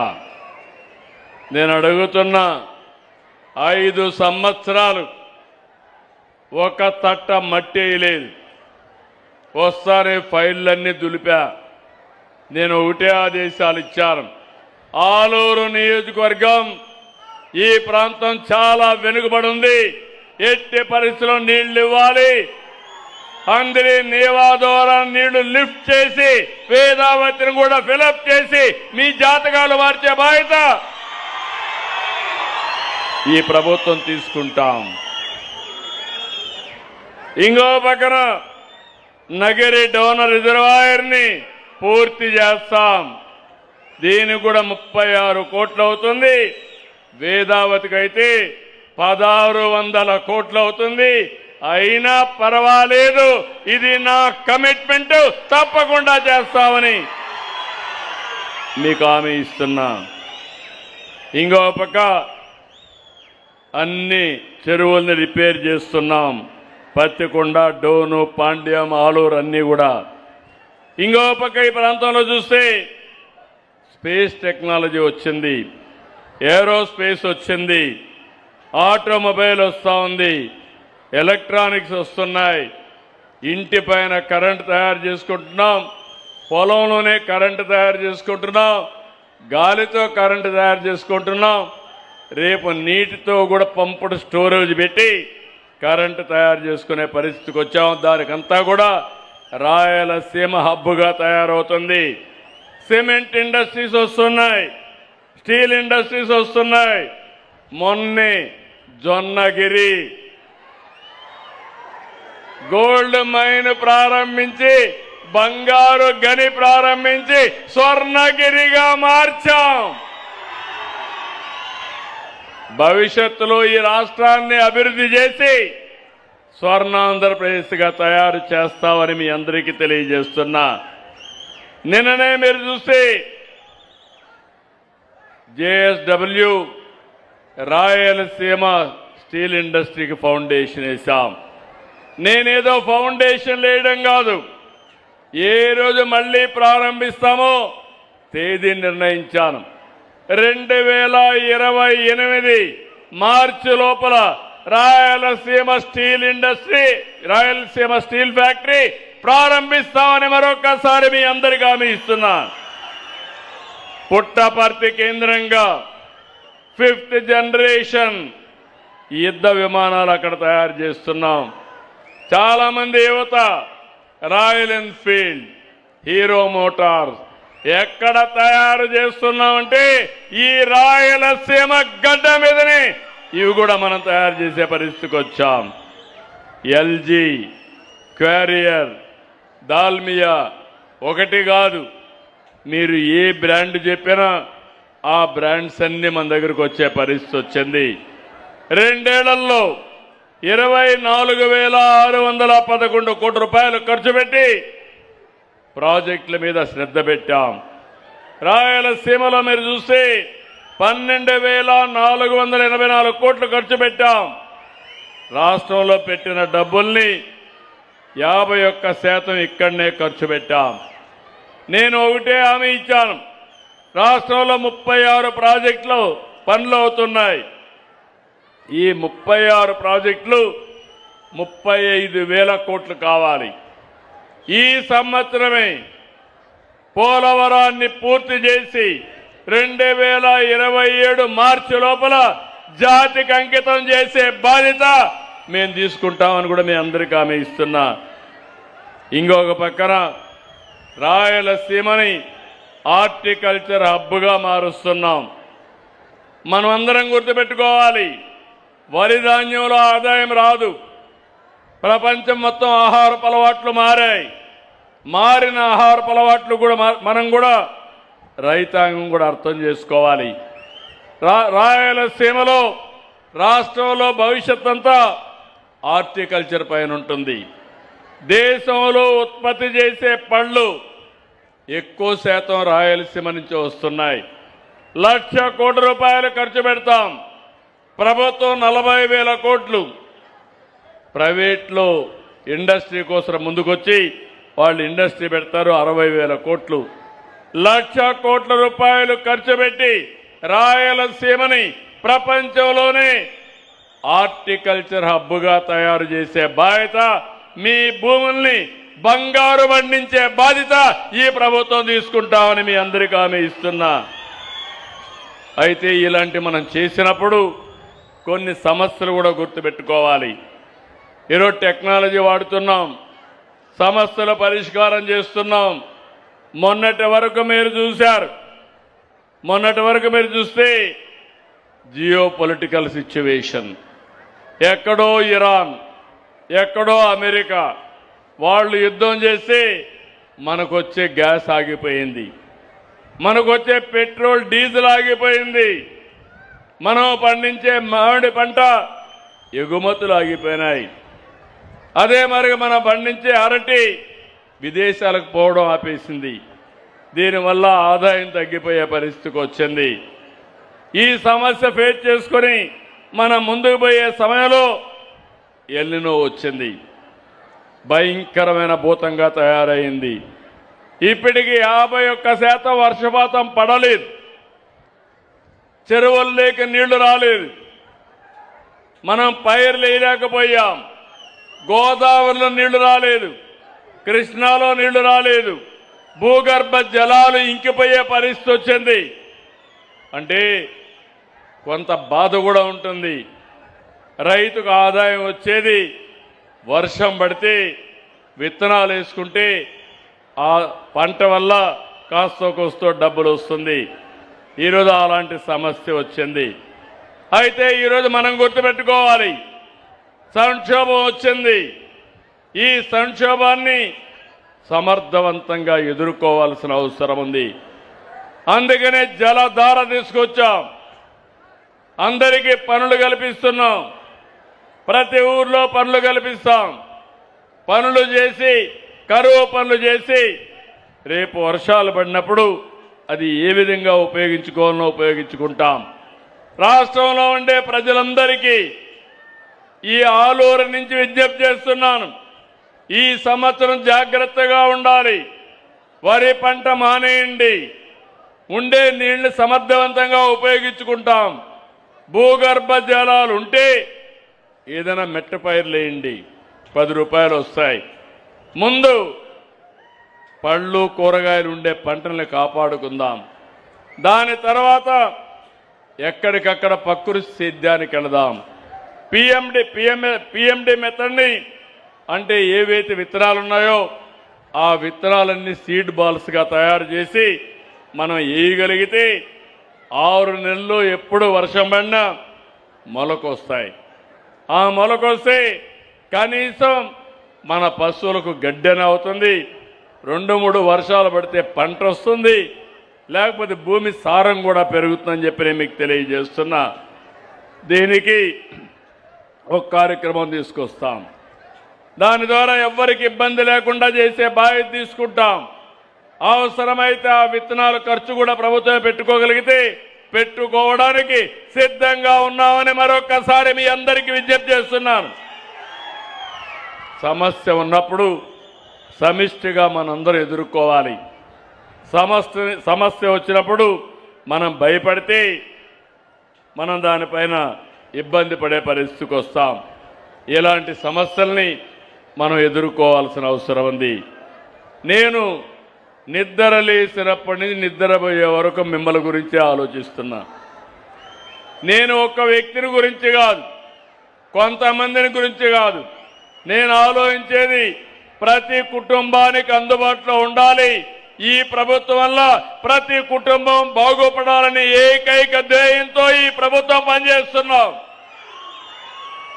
నేను అడుగుతున్నా, 5 సంవత్సరాలు ఒక తట్ట మట్టి వేయలేదు. వస్తానే ఫైళ్ళన్నీ దులిపా. నేను ఒకటే ఆదేశాలు ఇచ్చాను, ఆలూరు నియోజకవర్గం ఈ ప్రాంతం చాలా వెనుకబడి ఉంది, ఎట్టి పరిస్థితుల్లో నీళ్లు ఇవ్వాలి. అందరి నీవా ద్వారా నీళ్లు లిఫ్ట్ చేసి వేదావతిని కూడా ఫిలప్ చేసి మీ జాతకాలు మార్చే బాధ్యత ఈ ప్రభుత్వం తీసుకుంటాం. ఇంకో పక్కన నగిరి డోనర్ రిజర్వాయర్ని పూర్తి చేస్తాం. దీనికి కూడా 36 కోట్లు అవుతుంది. వేదావతికి అయితే 1600 కోట్లు అవుతుంది. అయినా పర్వాలేదు, ఇది నా కమిట్మెంట్, తప్పకుండా చేస్తామని మీకు హామీ ఇస్తున్నా. ఇంకో పక్క అన్ని చెరువుల్ని రిపేర్ చేస్తున్నాం. పత్తికొండ, డోను, పాండ్యం, ఆలూరు అన్నీ కూడా. ఇంకో పక్క ఈ ప్రాంతంలో చూస్తే స్పేస్ టెక్నాలజీ వచ్చింది, ఏరోస్పేస్ వచ్చింది, ఆటోమొబైల్ వస్తూ ఉంది, ఎలక్ట్రానిక్స్ వస్తున్నాయి. ఇంటి పైన కరెంటు తయారు చేసుకుంటున్నాం, పొలంలోనే కరెంటు తయారు చేసుకుంటున్నాం, గాలితో కరెంటు తయారు చేసుకుంటున్నాం. రేపు నీటితో కూడా పంపుడు స్టోరేజ్ పెట్టి కరెంటు తయారు చేసుకునే పరిస్థితికి వచ్చాం. దానికంతా కూడా రాయలసీమ హబ్బుగా తయారవుతుంది. సిమెంట్ ఇండస్ట్రీస్ వస్తున్నాయి, స్టీల్ ఇండస్ట్రీస్ వస్తున్నాయి. మొన్నే జొన్నగిరి గోల్డ్ మైన్ ప్రారంభించి, బంగారు గని ప్రారంభించి స్వర్ణగిరిగా మార్చాం. భవిష్యత్తులో ఈ రాష్ట్రాన్ని అభివృద్ధి చేసి స్వర్ణాంధ్రప్రదేశ్గా తయారు చేస్తామని మీ అందరికీ తెలియజేస్తున్నా. నిన్ననే మీరు చూస్తే JSW రాయలసీమ స్టీల్ ఇండస్ట్రీకి ఫౌండేషన్ వేశాం. నేనేదో ఫౌండేషన్ వేయడం కాదు, ఏ రోజు మళ్ళీ ప్రారంభిస్తామో తేదీ నిర్ణయించాను. 2028 మార్చి లోపల Rayalaseema steel industry, Rayalaseema steel factory ప్రారంభిస్తామని మరొకసారి మీ అందరికీ హామీ ఇస్తున్నా. పుట్టపర్తి కేంద్రంగా 5th జనరేషన్ యుద్ధ విమానాలు అక్కడ తయారు చేస్తున్నాం. చాలా మంది యువత రాయల్ ఎన్ఫీల్డ్, హీరో మోటార్స్ ఎక్కడ తయారు చేస్తున్నామంటే ఈ రాయలసీమ గడ్డ మీదనే ఇవి కూడా మనం తయారు చేసే పరిస్థితికి వచ్చాం. LG, క్వారియర్, దాల్మియా ఒకటి కాదు, మీరు ఏ బ్రాండ్ చెప్పినా ఆ బ్రాండ్స్ అన్ని మన దగ్గరకు వచ్చే పరిస్థితి వచ్చింది. 2 ఏళ్లలో 24,611 కోట్ల రూపాయలు ఖర్చు పెట్టి ప్రాజెక్టుల మీద శ్రద్ధ పెట్టాం. రాయలసీమలో మీరు చూస్తే 12,484 కోట్లు ఖర్చు పెట్టాం. రాష్ట్రంలో పెట్టిన డబ్బుల్ని 51% ఇక్కడనే ఖర్చు పెట్టాం. నేను ఒకటే హామీ ఇచ్చాను, రాష్ట్రంలో 36 ప్రాజెక్టులు పనులు అవుతున్నాయి. ఈ 36 ప్రాజెక్టులు 35,000 కోట్లు కావాలి. ఈ సంవత్సరమే పోలవరాన్ని పూర్తి చేసి 2027 మార్చి లోపల జాతికి అంకితం చేసే బాధ్యత మేము తీసుకుంటామని కూడా మీ అందరికీ హామీ ఇస్తున్నా. ఇంకొక పక్కన రాయలసీమని హార్టికల్చర్ హబ్గా మారుస్తున్నాం. మనం అందరం గుర్తుపెట్టుకోవాలి, వరి ధాన్యంలో ఆదాయం రాదు. ప్రపంచం మొత్తం ఆహారపు అలవాట్లు మారాయి. మారిన ఆహారపు అలవాట్లు కూడా మనం కూడా రైతాంగం కూడా అర్థం చేసుకోవాలి. రాయలసీమలో రాష్ట్రంలో భవిష్యత్ అంతా హార్టికల్చర్ పైన ఉంటుంది. దేశంలో ఉత్పత్తి చేసే పళ్ళు ఎక్కువ శాతం రాయలసీమ నుంచి వస్తున్నాయి. 1,00,000 కోట్ల రూపాయలు ఖర్చు పెడతాం. ప్రభుత్వం 40,000 కోట్లు, ప్రైవేట్లో ఇండస్ట్రీ కోసం ముందుకొచ్చి వాళ్ళు ఇండస్ట్రీ పెడతారు. 60,000 కోట్లు, 1,00,000 కోట్ల రూపాయలు ఖర్చు పెట్టి రాయలసీమని ప్రపంచంలోనే హార్టికల్చర్ హబ్గా తయారు చేసే బాధ్యత, మీ భూముల్ని బంగారు పండించే బాధ్యత ఈ ప్రభుత్వం తీసుకుంటామని మీ అందరికీ హామీ ఇస్తున్నా. అయితే ఇలాంటి మనం చేసినప్పుడు కొన్ని సమస్యలు కూడా గుర్తుపెట్టుకోవాలి. ఈరోజు టెక్నాలజీ వాడుతున్నాం, సమస్యల పరిష్కారం చేస్తున్నాం. మొన్నటి వరకు మీరు చూస్తే జియో పొలిటికల్ సిచ్యువేషన్, ఎక్కడో ఇరాన్, ఎక్కడో అమెరికా వాళ్ళు యుద్ధం చేస్తే మనకొచ్చే గ్యాస్ ఆగిపోయింది, మనకొచ్చే పెట్రోల్ డీజిల్ ఆగిపోయింది, మనం పండించే మామిడి పంట ఎగుమతులు ఆగిపోయినాయి. అదే మరి మనం పండించే అరటి విదేశాలకు పోవడం ఆపేసింది. దీనివల్ల ఆదాయం తగ్గిపోయే పరిస్థితికి వచ్చింది. ఈ సమస్య ఫేస్ చేసుకొని మనం ముందుకు పోయే సమయంలో ఎల్నినో వచ్చింది, భయంకరమైన భూతంగా తయారైంది. ఇప్పటికి 51% వర్షపాతం పడలేదు, చెరువుల్లోకి నీళ్లు రాలేదు, మనం పైర్లు వేయలేకపోయాం. గోదావరిలో నీళ్లు రాలేదు, కృష్ణాలో నీళ్లు రాలేదు, భూగర్భ జలాలు ఇంకిపోయే పరిస్థితి వచ్చింది. అంటే కొంత బాధ కూడా ఉంటుంది. రైతుకు ఆదాయం వచ్చేది వర్షం పడితే, విత్తనాలు వేసుకుంటే ఆ పంట వల్ల కాస్తో కోస్తో డబ్బులు వస్తుంది. ఈరోజు అలాంటి సమస్య వచ్చింది. అయితే ఈరోజు మనం గుర్తుపెట్టుకోవాలి, సంక్షోభం వచ్చింది. ఈ సంక్షోభాన్ని సమర్థవంతంగా ఎదుర్కోవాల్సిన అవసరం ఉంది. అందుకనే జలధార తీసుకొచ్చాం, అందరికీ పనులు కల్పిస్తున్నాం, ప్రతి ఊర్లో పనులు కల్పిస్తాం. పనులు చేసి, కరువు పనులు చేసి, రేపు వర్షాలు పడినప్పుడు అది ఏ విధంగా ఉపయోగించుకోవాలో ఉపయోగించుకుంటాం. రాష్ట్రంలో ఉండే ప్రజలందరికీ ఈ ఆలూరు నుంచి విజ్ఞప్తి చేస్తున్నాను, ఈ సంవత్సరం జాగ్రత్తగా ఉండాలి. వరి పంట మానేయండి, ఉండే నీళ్లు సమర్థవంతంగా ఉపయోగించుకుంటాం. భూగర్భ జలాలు ఉంటే ఏదైనా మెట్ట పైర్లు వేయండి, 10 రూపాయలు వస్తాయి. ముందు పళ్ళు కూరగాయలు ఉండే పంటల్ని కాపాడుకుందాం. దాని తర్వాత ఎక్కడికక్కడ ప్రకృతి సేద్యానికి వెళదాం. పిఎండి మెథడ్ని, అంటే ఏవైతే విత్తనాలు ఉన్నాయో ఆ విత్తనాలన్నీ సీడ్ బాల్స్గా తయారు చేసి మనం వేయగలిగితే 6 నెలల్లో ఎప్పుడు వర్షం పడినా మొలకొస్తాయి. ఆ మొలకొస్తే కనీసం మన పశువులకు గడ్డెన అవుతుంది. 2-3 వర్షాలు పడితే పంట వస్తుంది, లేకపోతే భూమి సారం కూడా పెరుగుతుందని చెప్పి నేను మీకు తెలియజేస్తున్నా. దీనికి ఒక కార్యక్రమం తీసుకొస్తాం, దాని ద్వారా ఎవ్వరికి ఇబ్బంది లేకుండా చేసే బాధ్యత తీసుకుంటాం. అవసరమైతే ఆ విత్తనాల ఖర్చు కూడా ప్రభుత్వం పెట్టుకోగలిగితే పెట్టుకోవడానికి సిద్ధంగా ఉన్నామని మరొక్కసారి మీ అందరికీ విజ్ఞప్తి చేస్తున్నాను. సమస్య ఉన్నప్పుడు సమిష్టిగా మనందరూ ఎదుర్కోవాలి. సమస్య వచ్చినప్పుడు మనం భయపడితే మనం దానిపైన ఇబ్బంది పడే పరిస్థితికి వస్తాం. ఇలాంటి సమస్యల్ని మనం ఎదుర్కోవాల్సిన అవసరం ఉంది. నేను నిద్ర లేచినప్పటి నుంచి నిద్రపోయే వరకు మిమ్మల్ని గురించి ఆలోచిస్తున్నా. నేను ఒక్క వ్యక్తిని గురించి కాదు, కొంతమందిని గురించి కాదు, నేను ఆలోచించేది ప్రతి కుటుంబానికి అందుబాటులో ఉండాలి. ఈ ప్రభుత్వం వల్ల ప్రతి కుటుంబం బాగుపడాలని ఏకైక ధ్యేయంతో ఈ ప్రభుత్వం పనిచేస్తున్నాం.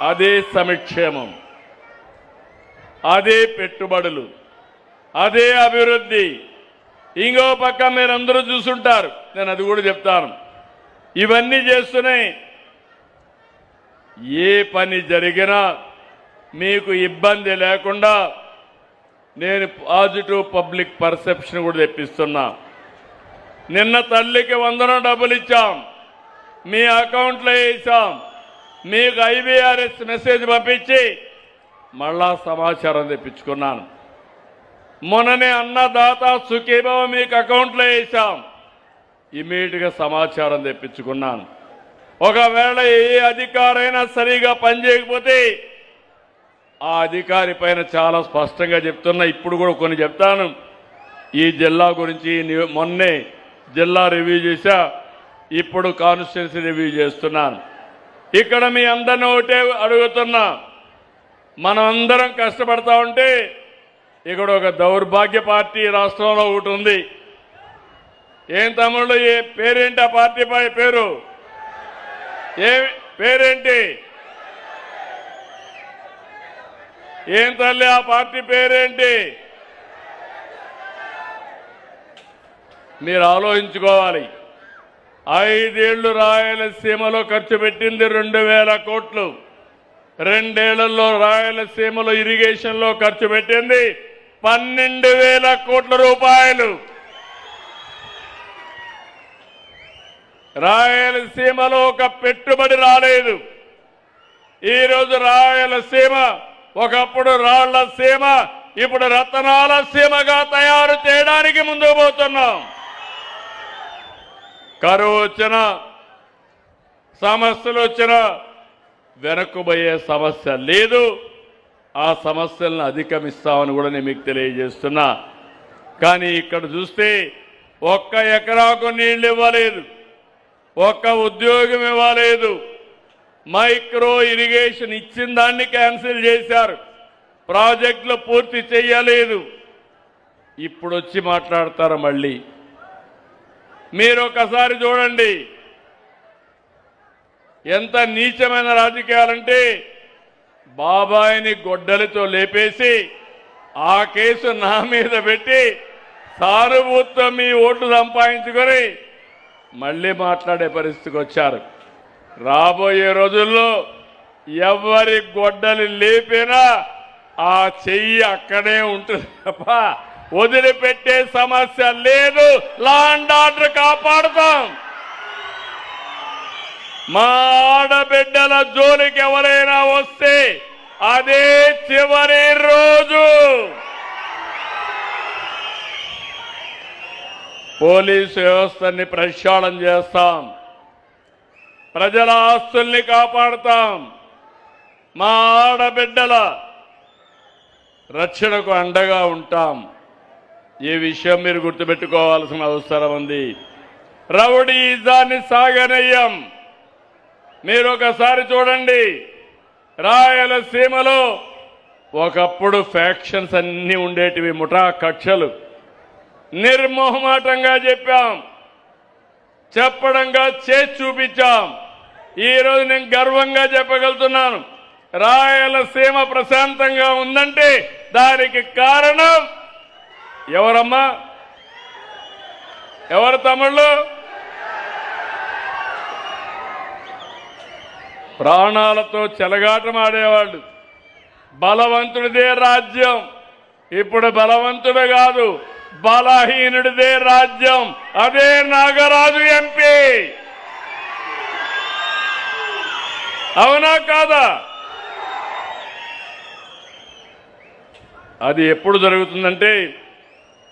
అదే సంక్షేమం, అదే పెట్టుబడులు, అదే అభివృద్ధి. ఇంకో పక్క మీరందరూ చూసుంటారు, నేను అది కూడా చెప్తాను. ఇవన్నీ చేస్తున్నాయి. ఏ పని జరిగినా మీకు ఇబ్బంది లేకుండా నేను పాజిటివ్ పబ్లిక్ పర్సెప్షన్ కూడా తెప్పిస్తున్నా. నిన్న తల్లికి 100 డబ్బులు ఇచ్చాం, మీ అకౌంట్లో వేసాం. మీకు IVRS మెసేజ్ పంపించి మళ్ళా సమాచారం తెప్పించుకున్నాను. మొన్ననే అన్నదాత సుఖీభవ మీకు అకౌంట్లో వేసాం, ఇమీడియట్గా సమాచారం తెప్పించుకున్నాను. ఒకవేళ ఏ అధికారైనా సరిగా పనిచేయకపోతే ఆ అధికారి పైన చాలా స్పష్టంగా చెప్తున్నా. ఇప్పుడు కూడా కొన్ని చెప్తాను. ఈ జిల్లా గురించి మొన్నే జిల్లా రివ్యూ చేశా, ఇప్పుడు కాన్స్టిట్యున్సీ రివ్యూ చేస్తున్నాను. ఇక్కడ మీ అందరిని ఒకటే అడుగుతున్నా, మనం అందరం కష్టపడతా ఉంటే ఇక్కడ ఒక దౌర్భాగ్య పార్టీ రాష్ట్రంలో ఒకటి ఉంది. ఏం తమ్ముళ్ళు, ఏ పేరేంటి ఆ పార్టీ పేరు? ఏ పేరేంటి? ఏం తల్లి ఆ పార్టీ పేరేంటి? మీరు ఆలోచించుకోవాలి. 5 ఏళ్లు రాయలసీమలో ఖర్చు పెట్టింది 2000 కోట్లు. 2 ఏళ్లలో రాయలసీమలో ఇరిగేషన్లో ఖర్చు పెట్టింది 12,000 కోట్ల రూపాయలు. రాయలసీమలో ఒక పెట్టుబడి రాలేదు. ఈరోజు రాయలసీమ ఒకప్పుడు రాళ్ల సీమ, ఇప్పుడు రతనాల సీమగా తయారు చేయడానికి ముందుకు పోతున్నాం. కరువు వచ్చినా, సమస్యలు వచ్చినా వెనక్కుపోయే సమస్య లేదు. ఆ సమస్యలను అధిగమిస్తామని కూడా నేను మీకు తెలియజేస్తున్నా. కానీ ఇక్కడ చూస్తే 1 ఎకరాకు నీళ్లు ఇవ్వలేదు, 1 ఉద్యోగం ఇవ్వలేదు. మైక్రో ఇరిగేషన్ ఇచ్చిన దాన్ని క్యాన్సిల్ చేశారు, ప్రాజెక్టులు పూర్తి చేయలేదు. ఇప్పుడు వచ్చి మాట్లాడతారు మళ్ళీ. మీరు ఒకసారి చూడండి ఎంత నీచమైన రాజకీయాలంటే, బాబాయిని గొడ్డలితో లేపేసి ఆ కేసు నా మీద పెట్టి సానుభూతితో మీ ఓట్లు సంపాదించుకొని మళ్ళీ మాట్లాడే పరిస్థితికి వచ్చారు. రాబోయే రోజుల్లో ఎవరి గొడ్డలి లేపినా ఆ చెయ్యి అక్కడే ఉంటుంది తప్ప వదిలిపెట్టే సమస్య లేదు. లా అండ్ ఆర్డర్ కాపాడుతాం. మా ఆడబిడ్డల జోలికి ఎవరైనా వస్తే అదే చివరి రోజు. పోలీసు వ్యవస్థని ప్రక్షాళన చేస్తాం, ప్రజల ఆస్తుల్ని కాపాడుతాం, మా ఆడబిడ్డల రక్షణకు అండగా ఉంటాం. ఈ విషయం మీరు గుర్తుపెట్టుకోవాల్సిన అవసరం ఉంది. రౌడీజాన్ని సాగనయ్యం. మీరు ఒకసారి చూడండి, రాయలసీమలో ఒకప్పుడు ఫ్యాక్షన్స్ అన్నీ ఉండేటివి, ముఠా కక్షలు. నిర్మోహమాటంగా చెప్పాం, చెప్పడంగా చేసి చూపించాం. ఈరోజు నేను గర్వంగా చెప్పగలుగుతున్నాను, రాయలసీమ ప్రశాంతంగా ఉందంటే దానికి కారణం ఎవరమ్మా? ఎవరు తమ్ముళ్ళు? ప్రాణాలతో చెలగాటమాడేవాళ్ళు. బలవంతుడిదే రాజ్యం. ఇప్పుడు బలవంతుడు కాదు, బలహీనుడిదే రాజ్యం. అదే నాగరాజు ఎంపీ. అవునా కాదా? అది ఎప్పుడు జరుగుతుందంటే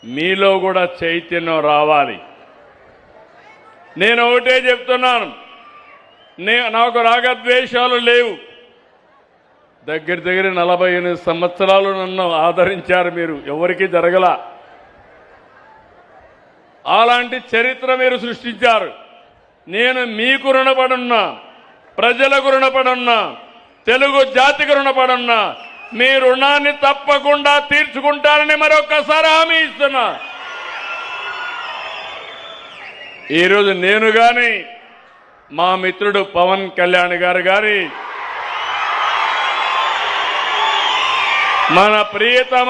మీలో కూడా చైతన్యం రావాలి. నేను ఒకటే చెప్తున్నాను, నాకు రాగద్వేషాలు లేవు. దగ్గర 48 సంవత్సరాలు నన్ను ఆదరించారు మీరు, ఎవరికీ జరగల. అలాంటి చరిత్ర మీరు సృష్టించారు. నేను మీకు రుణపడున్నా, ప్రజలకు రుణపడున్నా, తెలుగు జాతికి రుణపడున్నా. మీ రుణాన్ని తప్పకుండా తీర్చుకుంటారని మరొక్కసారి హామీ ఇస్తున్నా. ఈరోజు నేను కానీ, మా మిత్రుడు పవన్ కళ్యాణ్ గారు కానీ, మన ప్రియతమ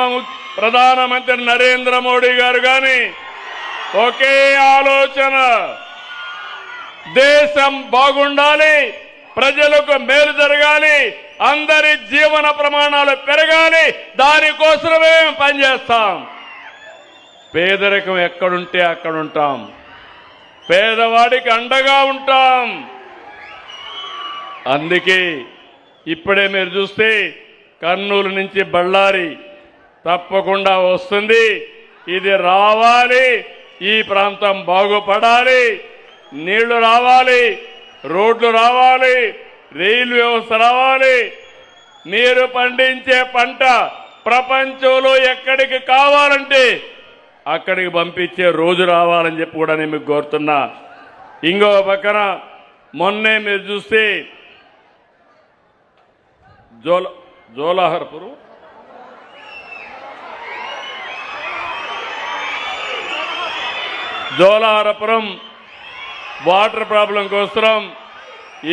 ప్రధానమంత్రి నరేంద్ర మోడీ గారు కానీ ఒకే ఆలోచన, దేశం బాగుండాలి, ప్రజలకు మేలు జరగాలి, అందరి జీవన ప్రమాణాలు పెరగాలి. దానికోసమే పనిచేస్తాం. పేదరికం ఎక్కడుంటే అక్కడుంటాం, పేదవాడికి అండగా ఉంటాం. అందుకే ఇప్పుడే మీరు చూస్తే కర్నూలు నుంచి బళ్ళారి తప్పకుండా వస్తుంది. ఇది రావాలి, ఈ ప్రాంతం బాగుపడాలి, నీళ్లు రావాలి, రోడ్లు రావాలి, రైలు వ్యవస్థ రావాలి. మీరు పండించే పంట ప్రపంచంలో ఎక్కడికి కావాలంటే అక్కడికి పంపించే రోజు రావాలని చెప్పి కూడా నేను మీకు కోరుతున్నా. ఇంకో పక్కన మొన్నే మీరు చూస్తే జోలాహరపురం వాటర్ ప్రాబ్లం కోసం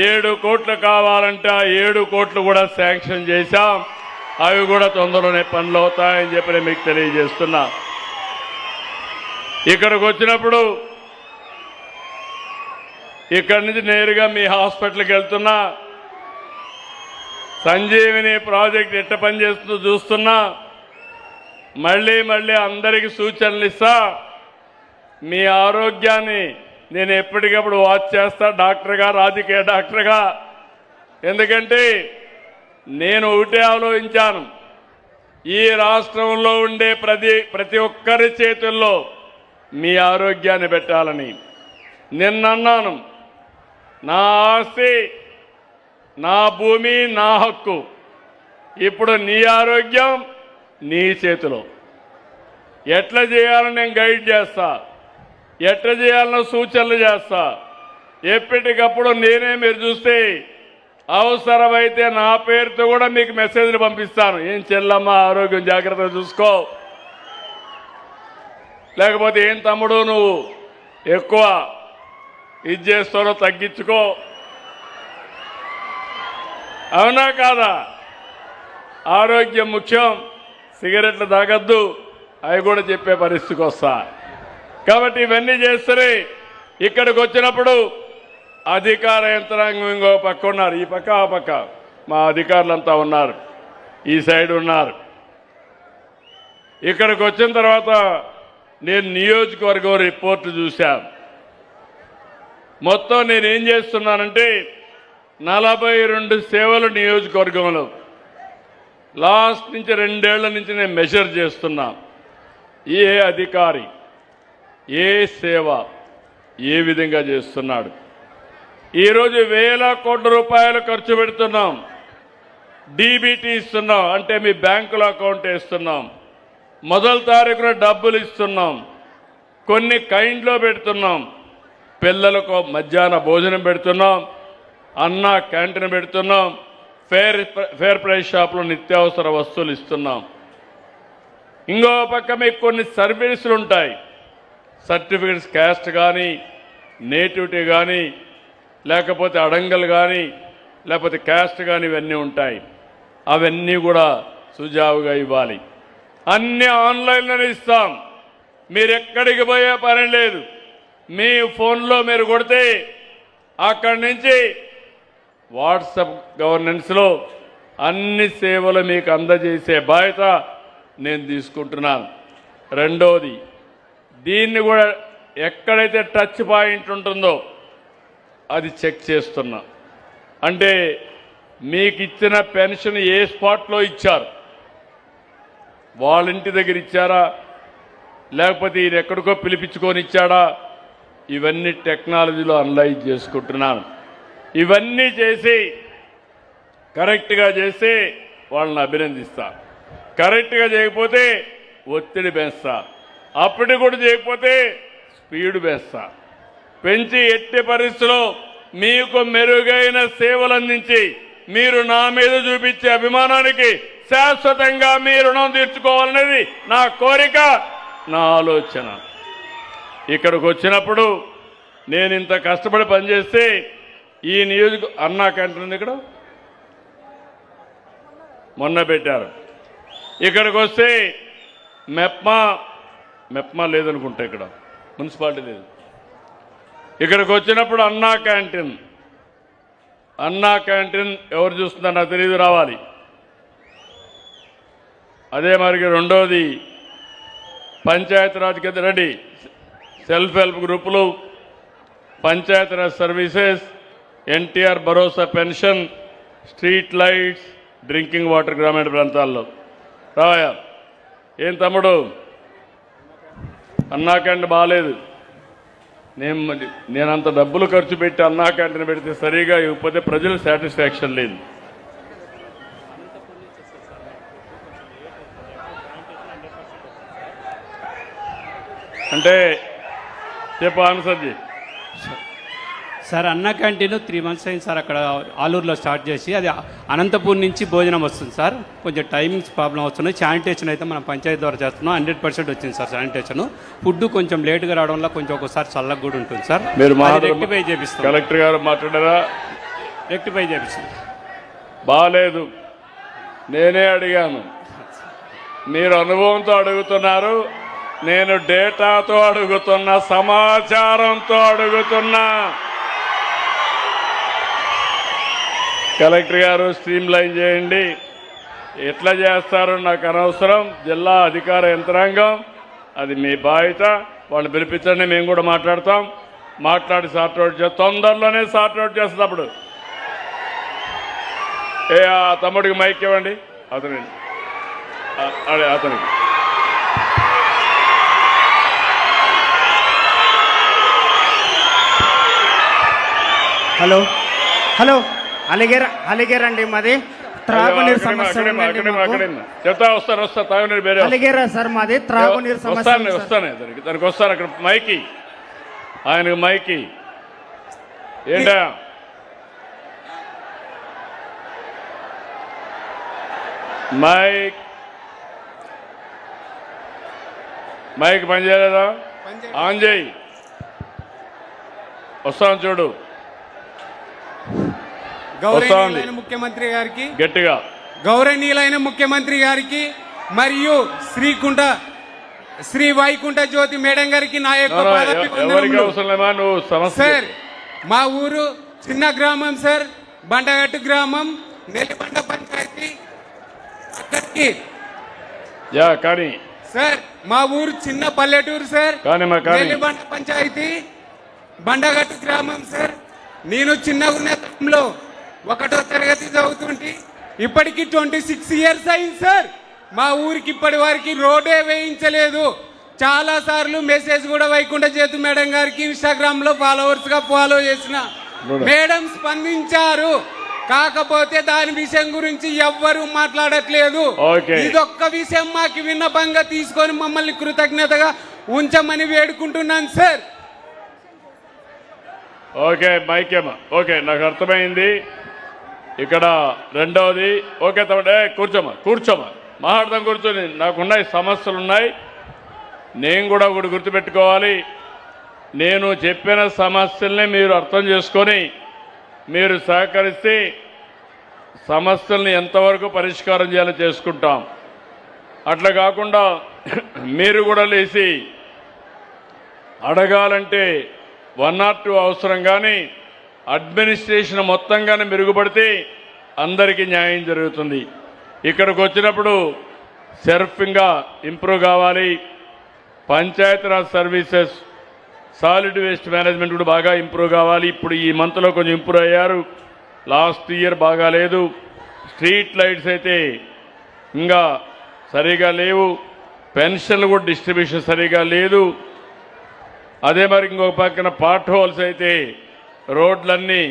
7 కోట్లు కావాలంటే ఆ 7 కోట్లు కూడా శాంక్షన్ చేశాం. అవి కూడా తొందరలోనే పనులు అవుతాయని చెప్పి నేను మీకు తెలియజేస్తున్నా. ఇక్కడికి వచ్చినప్పుడు ఇక్కడి నుంచి నేరుగా మీ హాస్పిటల్కి వెళ్తున్నా. సంజీవిని ప్రాజెక్ట్ ఎట్ట పనిచేస్తుందో చూస్తున్నా. మళ్ళీ అందరికీ సూచనలు ఇస్తా. మీ ఆరోగ్యాన్ని నేను ఎప్పటికప్పుడు వాచ్ చేస్తా, డాక్టర్గా, రాజకీయ డాక్టర్గా. ఎందుకంటే నేను ఒకటే ఆలోచించాను, ఈ రాష్ట్రంలో ఉండే ప్రతి ఒక్కరి చేతుల్లో మీ ఆరోగ్యాన్ని పెట్టాలని. నిన్నన్నాను, నా ఆస్తి, నా భూమి, నా హక్కు. ఇప్పుడు నీ ఆరోగ్యం నీ చేతిలో. ఎట్లా చేయాలని నేను గైడ్ చేస్తా, ఎట్లా చేయాలన్న సూచనలు చేస్తా. ఎప్పటికప్పుడు నేనే, మీరు చూస్తే అవసరమైతే నా పేరుతో కూడా మీకు మెసేజ్లు పంపిస్తాను. ఏం చెల్లమ్మ, ఆరోగ్యం జాగ్రత్తగా చూసుకో, లేకపోతే ఏం తమ్ముడు నువ్వు ఎక్కువ ఇది చేస్తారో తగ్గించుకో. అవునా కాదా? ఆరోగ్యం ముఖ్యం, సిగరెట్లు తాగద్దు, అవి కూడా చెప్పే పరిస్థితికి వస్తా. కాబట్టి ఇవన్నీ చేస్తే ఇక్కడికి వచ్చినప్పుడు అధికార యంత్రాంగం ఇంకో పక్క ఉన్నారు, ఈ పక్క ఆ పక్క మా అధికారులంతా ఉన్నారు, ఈ సైడ్ ఉన్నారు. ఇక్కడికి వచ్చిన తర్వాత నేను నియోజకవర్గం రిపోర్టు చూశాను. మొత్తం నేనేం చేస్తున్నానంటే 42 సేవలు నియోజకవర్గంలో లాస్ట్ నుంచి 2 ఏళ్ల నుంచి నేను మెజర్ చేస్తున్నా. ఏ అధికారి ఏ సేవ ఏ విధంగా చేస్తున్నాడు. ఈరోజు వేల కోట్ల రూపాయలు ఖర్చు పెడుతున్నాం. డీబీటీ ఇస్తున్నాం, అంటే మీ బ్యాంకులో అకౌంట్ వేస్తున్నాం. మొదటి తారీఖున డబ్బులు ఇస్తున్నాం. కొన్ని కైండ్లో పెడుతున్నాం. పిల్లలకు మధ్యాహ్న భోజనం పెడుతున్నాం, అన్న క్యాంటీన్ పెడుతున్నాం, ఫేర్ ప్రైస్ షాప్లో నిత్యావసర వస్తువులు ఇస్తున్నాం. ఇంకో పక్క మీకు కొన్ని సర్వీసులు ఉంటాయి, సర్టిఫికెట్స్, క్యాస్ట్ కానీ, నేటివిటీ కానీ, లేకపోతే అడంగల్ కానీ, లేకపోతే క్యాస్ట్ కానీ, ఇవన్నీ ఉంటాయి. అవన్నీ కూడా సుజావుగా ఇవ్వాలి. అన్నీ ఆన్లైన్లోనే ఇస్తాం. మీరు ఎక్కడికి పోయే పని లేదు. మీ ఫోన్లో మీరు కొడితే అక్కడి నుంచి వాట్సాప్ గవర్నెన్స్లో అన్ని సేవలు మీకు అందజేసే బాధ్యత నేను తీసుకుంటున్నాను. రెండోది, దీన్ని కూడా ఎక్కడైతే టచ్ పాయింట్ ఉంటుందో అది చెక్ చేస్తున్నా. అంటే మీకు ఇచ్చిన పెన్షన్ ఏ స్పాట్లో ఇచ్చారు, వాళ్ళ ఇంటి దగ్గర ఇచ్చారా లేకపోతే ఈయన ఎక్కడికో పిలిపించుకొని ఇచ్చాడా? ఇవన్నీ టెక్నాలజీలో అనలైజ్ చేసుకుంటున్నాను. ఇవన్నీ చేసి కరెక్ట్గా చేసి వాళ్ళని అభినందిస్తా. కరెక్ట్గా చేయకపోతే ఒత్తిడి పెంచుతా. అప్పటి కూడా చేయకపోతే స్పీడ్ పెంచుతా. పెంచి ఎట్టి పరిస్థితుల్లో మీకు మెరుగైన సేవలు అందించి మీరు నా మీద చూపించే అభిమానానికి శాశ్వతంగా మీ రుణం తీర్చుకోవాలనేది నా కోరిక, నా ఆలోచన. ఇక్కడికి వచ్చినప్పుడు నేను ఇంత కష్టపడి పనిచేస్తే ఈ నియోజక అన్నా క్యాంటీన్ ఇక్కడ మొన్న పెట్టారు. ఇక్కడికి వస్తే మెప్మా లేదనుకుంటా, ఇక్కడ మున్సిపాలిటీ లేదు. ఇక్కడికి వచ్చినప్పుడు అన్నా క్యాంటీన్ ఎవరు చూస్తున్నారు నాకు తెలియదు, రావాలి. అదే మరి రెండోది పంచాయతీరాజ్ కింద రండి, సెల్ఫ్ హెల్ప్ గ్రూపులు, పంచాయతీరాజ్ సర్వీసెస్, ఎన్టీఆర్ భరోసా pension, street lights, drinking water గ్రామీణ ప్రాంతాల్లో రావయా. ఏం తమ్ముడు అన్నా క్యాంటీన్ బాగాలేదు. నేను అంత డబ్బులు ఖర్చు పెట్టి అన్నా క్యాంటీన్ పెడితే సరిగా ఇవ్వకపోతే ప్రజలు సాటిస్ఫాక్షన్ లేదు. అంటే చెప్పు ఆన్సర్జీ. సార్ అన్నా క్యాంటీన్ 3 months అయింది సార్, అక్కడ ఆలూరులో స్టార్ట్ చేసి. అది అనంతపూర్ నుంచి భోజనం వస్తుంది సార్. కొంచెం టైమింగ్స్ ప్రాబ్లం వస్తున్నాయి. శానిటేషన్ అయితే మనం పంచాయతీ ద్వారా చేస్తున్నాం. 100% వచ్చింది సార్ శానిటేషన్. ఫుడ్ కొంచెం లేట్గా రావడం వల్ల కొంచెం ఒకసారి చల్లగా కూడా ఉంటుంది సార్. మీరు రెక్టిఫై చేపిస్తాం. కలెక్టర్ గారు మాట్లాడారా? రెక్టిఫై చేపిస్తాం. బాగాలేదు, నేనే అడిగాను. మీరు అనుభవంతో అడుగుతున్నారు, నేను డేటాతో అడుగుతున్నా, సమాచారంతో అడుగుతున్నా. కలెక్టర్ గారు స్ట్రీమ్ లైన్ చేయండి. ఎట్లా చేస్తారో నాకు అనవసరం. జిల్లా అధికార యంత్రాంగం అది మీ బాధ్యత. వాళ్ళు పిలిపించండి, మేము కూడా మాట్లాడతాం. మాట్లాడి సార్ట్అవుట్ చేస్తాం. తొందరలోనే సార్ట్అవుట్ చేస్తున్నప్పుడు ఆ తమ్ముడికి మైక్ ఇవ్వండి. అతనికి హలో అలిగేర్ అండి, మాది త్రాగునీరు సమస్య. చెప్తా వస్తాను తాగునీరు వేరే అలిగేరా సార్, మాది త్రాగునీరు సమస్య. వస్తాను దానికి వస్తాను. అక్కడ మైకి ఆయనకు మైకి ఏంటా మైక్ పని చేయలేదా? ఆన్ చేయి. వస్తాను చూడు. గౌరవనీయులైన ముఖ్యమంత్రి గారికి, గట్టిగా గౌరవనీయులైన ముఖ్యమంత్రి గారికి మరియు శ్రీ వైకుంఠ జ్యోతి మేడం గారికి నా యొక్క సార్. మా ఊరు చిన్న గ్రామం సార్, బండగట్టు గ్రామం, నెల్లిబండ పంచాయతీ. అక్కడికి కానీ సార్ మా ఊరు చిన్న పల్లెటూరు సార్, నెల్లిబండ పంచాయతీ, బండగట్టు గ్రామం సార్. నేను చిన్నగా ఉన్న టైంలో 1వ తరగతి చదువుతుంటే ఇప్పటికి 26 years అయింది సార్. మా ఊరికి ఇప్పటి వరకు రోడ్డే వేయించలేదు. చాలా సార్లు మెసేజ్ కూడా వైకుంఠ జ్యోతి మేడం గారికి ఇన్స్టాగ్రామ్ లో ఫాలో చేసిన మేడం స్పందించారు. కాకపోతే దాని విషయం గురించి ఎవ్వరూ మాట్లాడట్లేదు. ఇదొక్క విషయం మాకు విన్నపంగా తీసుకొని మమ్మల్ని కృతజ్ఞతగా ఉంచమని వేడుకుంటున్నాను సార్. ఓకే మైకేమా, ఓకే నాకు అర్థమైంది. ఇక్కడ రెండవది ఓకే తమ్ముడే, కూర్చోమా మాట్లాడదాం. కూర్చొని నాకున్నాయి సమస్యలు ఉన్నాయి. నేను కూడా ఒకటి గుర్తుపెట్టుకోవాలి. నేను చెప్పిన సమస్యల్ని మీరు అర్థం చేసుకొని మీరు సహకరిస్తే సమస్యల్ని ఎంతవరకు పరిష్కారం చేయాలో చేసుకుంటాం. అట్లా కాకుండా మీరు కూడా లేచి అడగాలంటే 1 or 2 అవసరం. కానీ అడ్మినిస్ట్రేషన్ మొత్తంగానే మెరుగుపడితే అందరికీ న్యాయం జరుగుతుంది. ఇక్కడికి వచ్చినప్పుడు సర్ఫింగ్గా ఇంప్రూవ్ కావాలి. Panchayati Raj services, solid waste management కూడా బాగా ఇంప్రూవ్ కావాలి. ఇప్పుడు ఈ మంత్లో కొంచెం ఇంప్రూవ్ అయ్యారు. లాస్ట్ ఇయర్ బాగాలేదు. స్ట్రీట్ లైట్స్ అయితే ఇంకా సరిగా లేవు, పెన్షన్లు కూడా డిస్ట్రిబ్యూషన్ సరిగా లేదు. అదే మరి ఇంకొక పక్కన పార్ట్ హోల్స్ అయితే రోడ్లన్నీ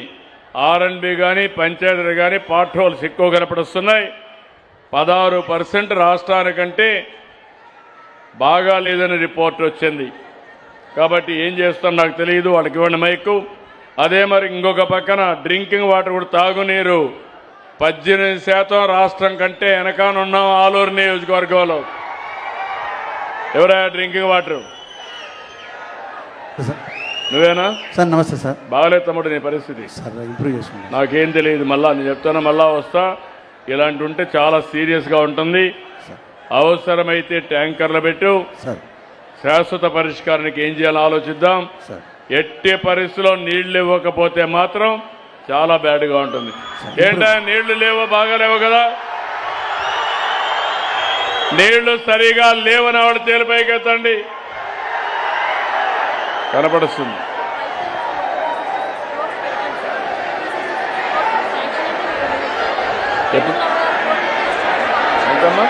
ఆర్ఎండ్బి కానీ పంచాయతీలు కానీ పార్ట్ హోల్స్ ఎక్కువ కనపడుస్తున్నాయి. 16% రాష్ట్రానికంటే బాగా లేదని రిపోర్ట్ వచ్చింది. కాబట్టి ఏం చేస్తాం నాకు తెలియదు, వాళ్ళకి ఇవ్వండి మైకు. అదే మరి ఇంకొక పక్కన డ్రింకింగ్ వాటర్ కూడా తాగునీరు 18% రాష్ట్రం కంటే వెనకానున్నాం. ఆలూరు నియోజకవర్గంలో ఎవరా డ్రింకింగ్ వాటర్? నువ్వేనా సార్? నమస్తే సార్. బాగలేదు తమ్ముడు నీ పరిస్థితి. సార్ ఇంప్రూవ్ చేసుకున్నాను. నాకేం తెలియదు, మళ్ళా నేను చెప్తాను, మళ్ళా వస్తా. ఇలాంటి ఉంటే చాలా సీరియస్గా ఉంటుంది. అవసరమైతే ట్యాంకర్లు పెట్టు. సార్ శాశ్వత పరిష్కారానికి ఏం చేయాలో ఆలోచిద్దాం. సార్ ఎట్టి పరిస్థితుల్లో నీళ్లు ఇవ్వకపోతే మాత్రం చాలా బ్యాడ్గా ఉంటుంది. ఏంటా నీళ్లు లేవో బాగాలేవు కదా? నీళ్లు సరిగా లేవని ఆవిడ తేలిపైకెత్తండి, కనపడుస్తుంది. ఎంతమ్మా?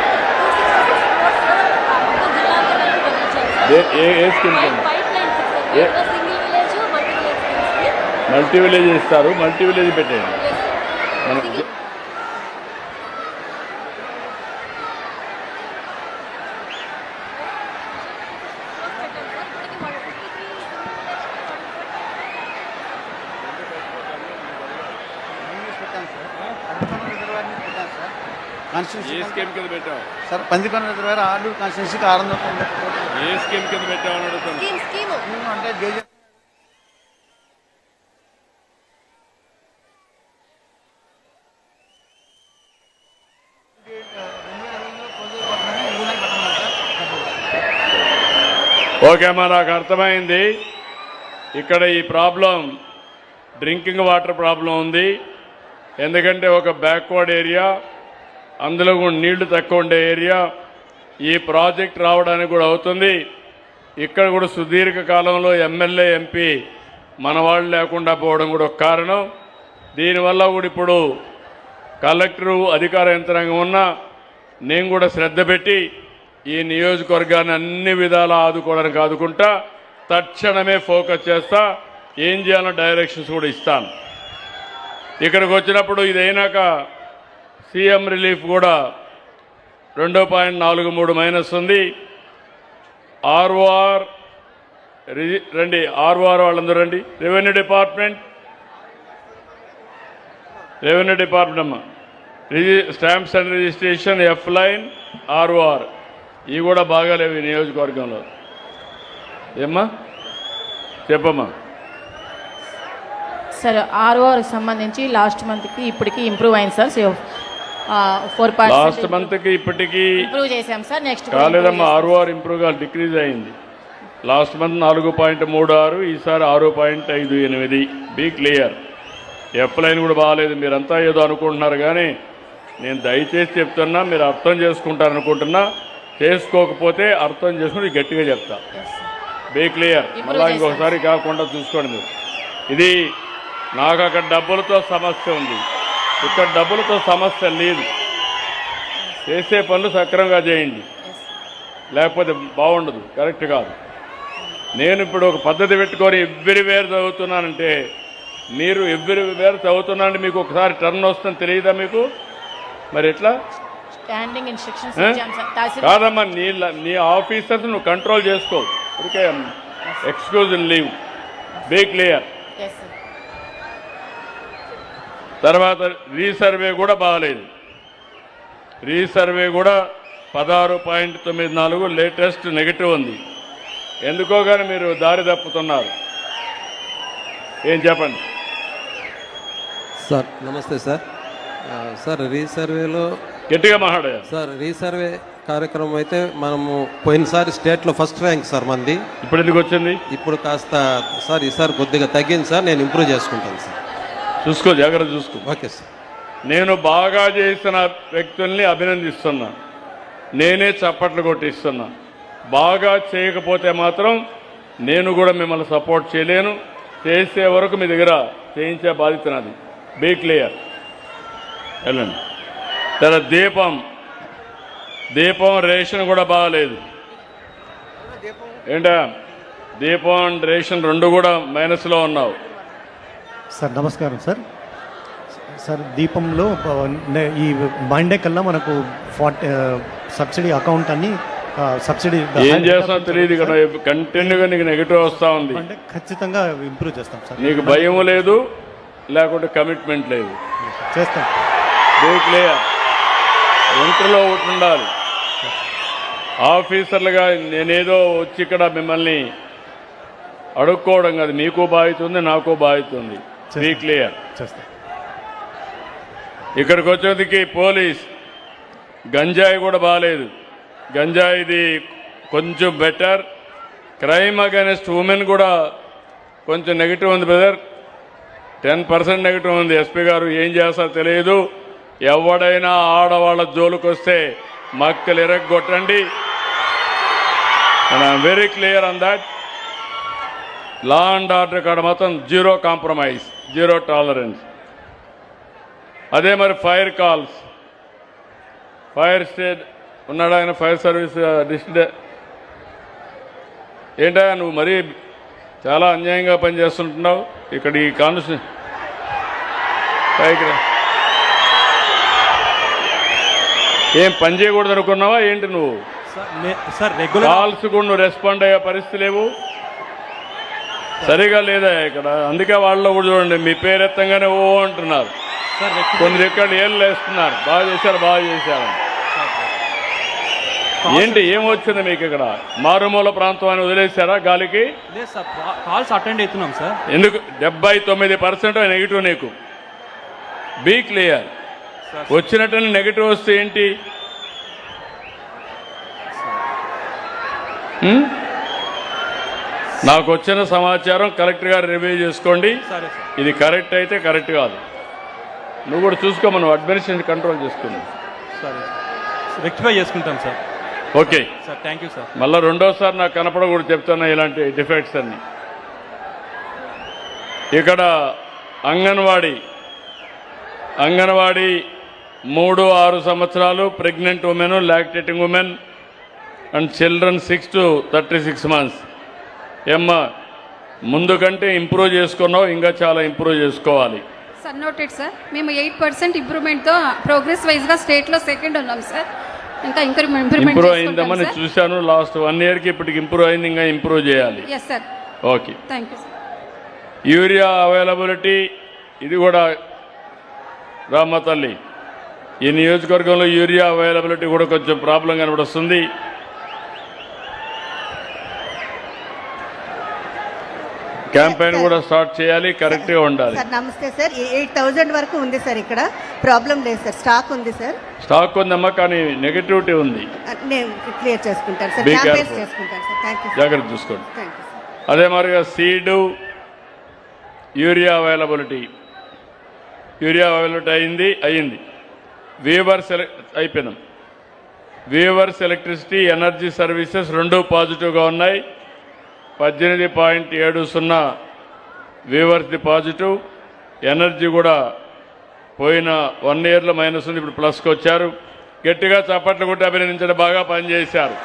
ఏ స్కీమ్? మల్టీ విలేజ్ ఇస్తారు, మల్టీ విలేజ్ పెట్టేయండి. మనం ఏ స్కీమ్ కింద పెట్టావు సార్? పందికొండ రిజర్వాయర్ ఆలూరు కాన్స్టిట్యున్సీకి 600. ఏ స్కీమ్ కింద పెట్టావు అని అడుగుతాను. అంటే జేజే ఓకే అమ్మా, నాకు అర్థమైంది. ఇక్కడ ఈ ప్రాబ్లం డ్రింకింగ్ వాటర్ ప్రాబ్లం ఉంది. ఎందుకంటే ఒక బ్యాక్వర్డ్ ఏరియా, అందులో కూడా నీళ్లు తక్కువ ఉండే ఏరియా. ఈ ప్రాజెక్ట్ రావడానికి కూడా అవుతుంది. ఇక్కడ కూడా సుదీర్ఘ కాలంలో ఎమ్మెల్యే ఎంపీ మన వాళ్ళు లేకుండా పోవడం కూడా ఒక కారణం. దీనివల్ల కూడా ఇప్పుడు కలెక్టరు అధికార యంత్రాంగం ఉన్నా నేను కూడా శ్రద్ధ పెట్టి ఈ నియోజకవర్గాన్ని అన్ని విధాలా ఆదుకోవడానికి ఆదుకుంటా. తక్షణమే ఫోకస్ చేస్తా, ఏం చేయాలో డైరెక్షన్స్ కూడా ఇస్తాను. ఇక్కడికి వచ్చినప్పుడు ఇదైనాక సీఎం రిలీఫ్ కూడా 2.43 మైనస్ ఉంది. ఆర్ఓఆర్ రండి, ఆర్ఓఆర్ వాళ్ళందరూ రండి. రెవెన్యూ డిపార్ట్మెంట్ అమ్మా, stamps and registration, F line, ROR ఇవి కూడా బాగాలేవు ఈ నియోజకవర్గంలో. ఏమ్మా చెప్పమ్మా. సార్ ఆర్ఓఆర్కి సంబంధించి లాస్ట్ మంత్కి ఇప్పటికి ఇంప్రూవ్ అయింది సార్. 4% లాస్ట్ మంత్కి ఇప్పటికీ ఇంప్రూవ్ చేశాం సార్. నెక్స్ట్ కాలేదమ్మా, ఆర్ఓఆర్ ఇంప్రూవ్ కాదు, డిక్రీజ్ అయింది. లాస్ట్ మంత్ 4.36, ఈసారి 6.58. Be clear. ఎఫ్ లైన్ కూడా బాగాలేదు. మీరంతా ఏదో అనుకుంటున్నారు కానీ నేను దయచేసి చెప్తున్నా, మీరు అర్థం చేసుకుంటారనుకుంటున్నా. చేసుకోకపోతే అర్థం చేసుకుని గట్టిగా చెప్తా. Be clear. మళ్ళీ ఇంకొకసారి కాకుండా చూసుకోండి మీరు. ఇది నాకు అక్కడ డబ్బులతో సమస్య ఉంది, ఇక్కడ డబ్బులతో సమస్య లేదు. చేసే పనులు సక్రమంగా చేయండి, లేకపోతే బాగుండదు, కరెక్ట్ కాదు. నేను ఇప్పుడు ఒక పద్ధతి పెట్టుకొని ఎవ్రీవేర్ చదువుతున్నానంటే, మీరు ఎవ్రీవేర్ చదువుతున్నానంటే మీకు ఒకసారి టర్న్ వస్తుందని తెలియదా మీకు? మరి ఎట్లా? స్టాండింగ్ ఇన్స్ట్రక్షన్స్ కాదమ్మా, నీ ఆఫీసర్స్ నువ్వు కంట్రోల్ చేసుకో. Okay, excuse leave. Be clear. తర్వాత రీసర్వే కూడా బాగాలేదు. రీసర్వే కూడా 16.94 లేటెస్ట్ నెగిటివ్ ఉంది. ఎందుకో కానీ మీరు దారి తప్పుతున్నారు. ఏం చెప్పండి సార్? నమస్తే సార్. సార్ రీసర్వేలో గట్టిగా మాట్లాడారు సార్. రీసర్వే కార్యక్రమం అయితే మనము పోయినసారి స్టేట్లో ఫస్ట్ ర్యాంక్ సార్ మంది. ఇప్పుడు ఎందుకు వచ్చింది? ఇప్పుడు కాస్త సార్ ఈసారి కొద్దిగా తగ్గింది సార్. నేను ఇంప్రూవ్ చేసుకుంటాను సార్. చూసుకో, జాగ్రత్త చూసుకో. Okay sir. నేను బాగా చేసిన వ్యక్తుల్ని అభినందిస్తున్నా, నేనే చప్పట్లు కొట్టిస్తున్నా. బాగా చేయకపోతే మాత్రం నేను కూడా మిమ్మల్ని సపోర్ట్ చేయలేను. చేసే వరకు మీ దగ్గర చేయించే బాధ్యత నాది. Be clear. వెళ్ళండి. తర్వాత దీపం రేషన్ కూడా బాగాలేదు. ఏంటా దీపం రేషన్ రెండు కూడా మైనస్లో ఉన్నావు. సార్ నమస్కారం సార్. సార్ దీపంలో ఈ మండే కల్లా మనకు సబ్సిడీ అకౌంట్ అన్ని సబ్సిడీ ఏం చేస్తావు తెలియదు కదా, కంటిన్యూగా నీకు నెగిటివ్ వస్తూ ఉంది. అంటే ఖచ్చితంగా ఇంప్రూవ్ చేస్తాం సార్. నీకు భయం లేదు, లేకుంటే కమిట్మెంట్ లేదు. చేస్తాం. క్లియర్. ఒంటరిలో ఒకటి ఉండాలి. ఆఫీసర్లుగా నేనేదో వచ్చి ఇక్కడ మిమ్మల్ని అడుక్కోవడం కాదు, మీకు బాధ్యత ఉంది, నాకు బాధ్యత ఉంది. Be clear. చేస్తాం. ఇక్కడికి వచ్చేందుకు పోలీస్ గంజాయి కూడా బాగాలేదు. గంజాయిది కొంచెం బెటర్. క్రైమ్ అగైనెస్ట్ ఉమెన్ కూడా కొంచెం నెగిటివ్ ఉంది బ్రదర్, 10% నెగిటివ్ ఉంది. ఎస్పీ గారు ఏం చేస్తారో తెలియదు. ఎవడైనా ఆడవాళ్ళ జోలికి వస్తే మక్కలు ఎరగొట్టండి. And I'm very clear on that. Law and order కాడ మాత్రం జీరో కాంప్రమైజ్, జీరో టాలరెన్స్. అదే మరి ఫైర్ కాల్స్, ఫైర్ స్టేట్ ఉన్నాడు ఆయన, ఫైర్ సర్వీస్ డిస్ట్రిక్ట్. ఏంటా నువ్వు మరీ చాలా అన్యాయంగా పనిచేస్తుంటున్నావు ఇక్కడ ఈ కాన్స్టిట్యూషన్ పైకి. ఏం పని చేయకూడదు అనుకున్నావా ఏంటి నువ్వు? సార్ రెగ్యులర్ కాల్స్ కూడా నువ్వు రెస్పాండ్ అయ్యే పరిస్థితి లేవు, సరిగా లేదా ఇక్కడ. అందుకే వాళ్ళలో కూడా చూడండి, మీ పేరు ఎత్తంగానే ఓ అంటున్నారు, కొన్ని రికార్డు ఏళ్ళు వేస్తున్నారు, బాగా చేశారు బాగా చేశారు. ఏంటి ఏం వచ్చింది మీకు ఇక్కడ? మారుమూల ప్రాంతం అని వదిలేశారా గాలికి? లేదు సార్, కాల్స్ అటెండ్ అవుతున్నాం సార్. ఎందుకు 79% నెగిటివ్ నీకు? Be clear. వచ్చినట్టు నెగిటివ్ వస్తే ఏంటి? నాకు వచ్చిన సమాచారం కలెక్టర్ గారు రివ్యూ చేసుకోండి. సరే సార్. ఇది కరెక్ట్ అయితే కరెక్ట్ కాదు నువ్వు కూడా చూసుకో, మనం అడ్మినిస్ట్రేషన్ కంట్రోల్ చేసుకుందాం. సరే రెక్టిఫై చేసుకుంటాం sir. Okay sir, thank you sir. మళ్ళీ రెండోసారి నాకు కనపడకూడదు చెప్తున్నా ఇలాంటి డిఫెక్ట్స్ అన్ని. ఇక్కడ అంగన్వాడీ 3-6 సంవత్సరాలు pregnant women, lactating women and children 6 to 36 months. ఏమ్మా ముందు కంటే ఇంప్రూవ్ చేసుకున్నావు, ఇంకా చాలా ఇంప్రూవ్ చేసుకోవాలి. Sir noted sir. మేము 8% ఇంప్రూవ్మెంట్తో ప్రోగ్రెస్ వైజ్గా స్టేట్లో సెకండ్ ఉన్నాం సార్. ఇంకా ఇంప్రూవ్ అయిందమ్మని చూశాను. లాస్ట్ 1 yearకి ఇప్పటికి ఇంప్రూవ్ అయింది, ఇంకా ఇంప్రూవ్ చేయాలి. Yes sir. Okay, thank you sir. Urea availability ఇది కూడా రామ్మ తల్లి, ఈ నియోజకవర్గంలో యూరియా అవైలబిలిటీ కూడా కొంచెం ప్రాబ్లం కనబడుస్తుంది. క్యాంపెయిన్ కూడా స్టార్ట్ చేయాలి, కరెక్ట్గా ఉండాలి. సార్ నమస్తే సార్. 8,000 వరకు ఉంది సార్, ఇక్కడ ప్రాబ్లం లేదు సార్, స్టాక్ ఉంది సార్. స్టాక్ ఉందమ్మా, కానీ నెగటివిటీ ఉంది. నేను క్లియర్ చేసుకుంటాను సార్, Be క్యాంపెయిన్స్ careful. చేసుకుంటాను సార్. Thank you. జాగ్రత్త చూసుకోండి. Thank you sir. అదే మాదిరిగా సీడు యూరియా అవైలబిలిటీ అయింది. వీవర్స్ అయిపోయినాం. వీవర్స్ ఎలక్ట్రిసిటీ ఎనర్జీ సర్వీసెస్ 2 పాజిటివ్గా ఉన్నాయి. 18.70 వీవర్స్ది పాజిటివ్. ఎనర్జీ కూడా పోయిన 1 yearలో మైనస్ ఉంది, ఇప్పుడు ప్లస్కి వచ్చారు. గట్టిగా చప్పట్లు కొట్టి అభినందించడం, బాగా పనిచేశారు.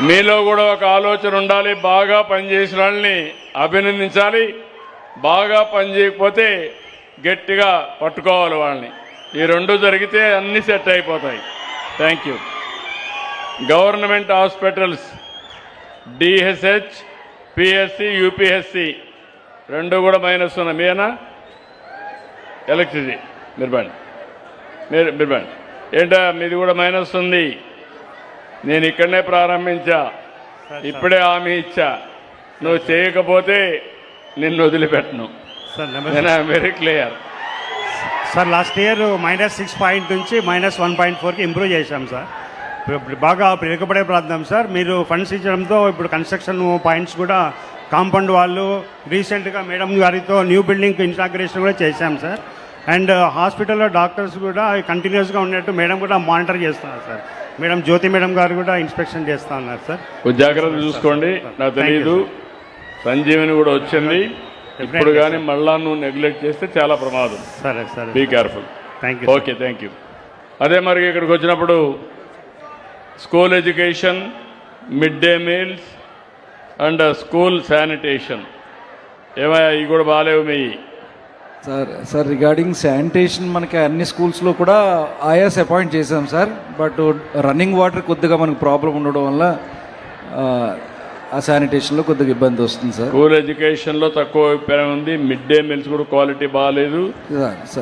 మీలో కూడా ఒక ఆలోచన ఉండాలి, బాగా పనిచేసిన వాళ్ళని అభినందించాలి. బాగా పనిచేయకపోతే గట్టిగా పట్టుకోవాలి వాళ్ళని. ఈ 2 జరిగితే అన్నీ సెట్ అయిపోతాయి. Thank you. Government hospitals DHH, PSC, UPSC 2 కూడా మైనస్ ఉన్నాయి. మీనా ఎలక్ట్రిసిటీ మీరు బండి ఏంటా మీది కూడా మైనస్ ఉంది. నేను ఇక్కడనే ప్రారంభించా, ఇప్పుడే హామీ ఇచ్చా, నువ్వు చేయకపోతే నిన్ను వదిలిపెట్టను. Very clear. Sir last year -6 నుంచి -1.4కి ఇంప్రూవ్ చేశాం సార్. ఇప్పుడు బాగా వెనుకబడే ప్రాంతం సార్. మీరు ఫండ్స్ ఇచ్చడంతో ఇప్పుడు కన్స్ట్రక్షన్ పాయింట్స్ కూడా కాంపౌండ్ వాళ్ళు రీసెంట్గా మేడం గారితో న్యూ బిల్డింగ్ ఇన్స్టాగ్రేషన్ కూడా చేశాం సార్. అండ్ హాస్పిటల్లో డాక్టర్స్ కూడా కంటిన్యూస్గా ఉన్నట్టు మేడం కూడా మానిటర్ చేస్తున్నారు సార్. మేడం జ్యోతి మేడం గారు కూడా ఇన్స్పెక్షన్ చేస్తూ ఉన్నారు సార్. జాగ్రత్త చూసుకోండి. నాకు తెలియదు, సంజీవిని కూడా వచ్చింది ఇప్పుడు, కానీ మళ్ళా నువ్వు నెగ్లెక్ట్ చేస్తే చాలా ప్రమాదం. సరే సరే. Be careful. Thank you. Okay, thank you. అదే మరి ఇక్కడికి వచ్చినప్పుడు school education, mid day meals and school sanitation ఏమయ్యా ఇవి కూడా బాగాలేవు మీ? సార్ రిగార్డింగ్ శానిటేషన్ మనకి అన్ని స్కూల్స్లో కూడా ఆయాస్ అపాయింట్ చేశాం సార్. బట్ రన్నింగ్ వాటర్ కొద్దిగా మనకు ప్రాబ్లం ఉండడం వల్ల ఆ శానిటేషన్లో కొద్దిగా ఇబ్బంది వస్తుంది సార్. స్కూల్ ఎడ్యుకేషన్లో తక్కువ అభిప్రాయం ఉంది. మిడ్ డే మీల్స్ కూడా క్వాలిటీ బాగాలేదు,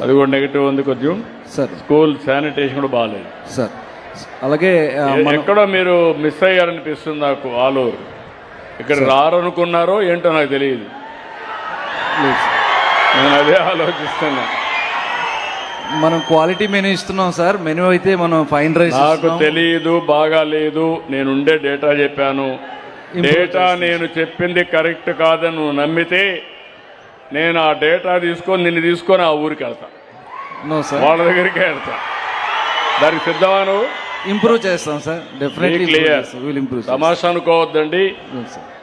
అది కూడా నెగిటివ్ ఉంది కొంచెం సార్. స్కూల్ శానిటేషన్ కూడా బాగాలేదు సార్. అలాగే ఎక్కడో మీరు మిస్ అయ్యారనిపిస్తుంది నాకు. ఆలూరు ఇక్కడ రారనుకున్నారో ఏంటో నాకు తెలియదు, నేను అదే ఆలోచిస్తున్నా. మనం క్వాలిటీ మెనూ ఇస్తున్నాం సార్. మెనూ అయితే మనం ఫైన్ రైస్ నాకు తెలియదు, బాగా లేదు. నేను ఉండే డేటా చెప్పాను. డేటా నేను చెప్పింది కరెక్ట్ కాదని నువ్వు నమ్మితే నేను ఆ డేటా నిన్ను తీసుకొని ఆ ఊరికి వెళ్తా, వాళ్ళ దగ్గరికి వెళ్తా. దానికి సిద్ధమా నువ్వు? ఇంప్రూవ్ చేస్తాం సార్, డెఫినెట్లీ క్లియర్. ఇంప్రూవ్. తమాషా అనుకోవద్దండి.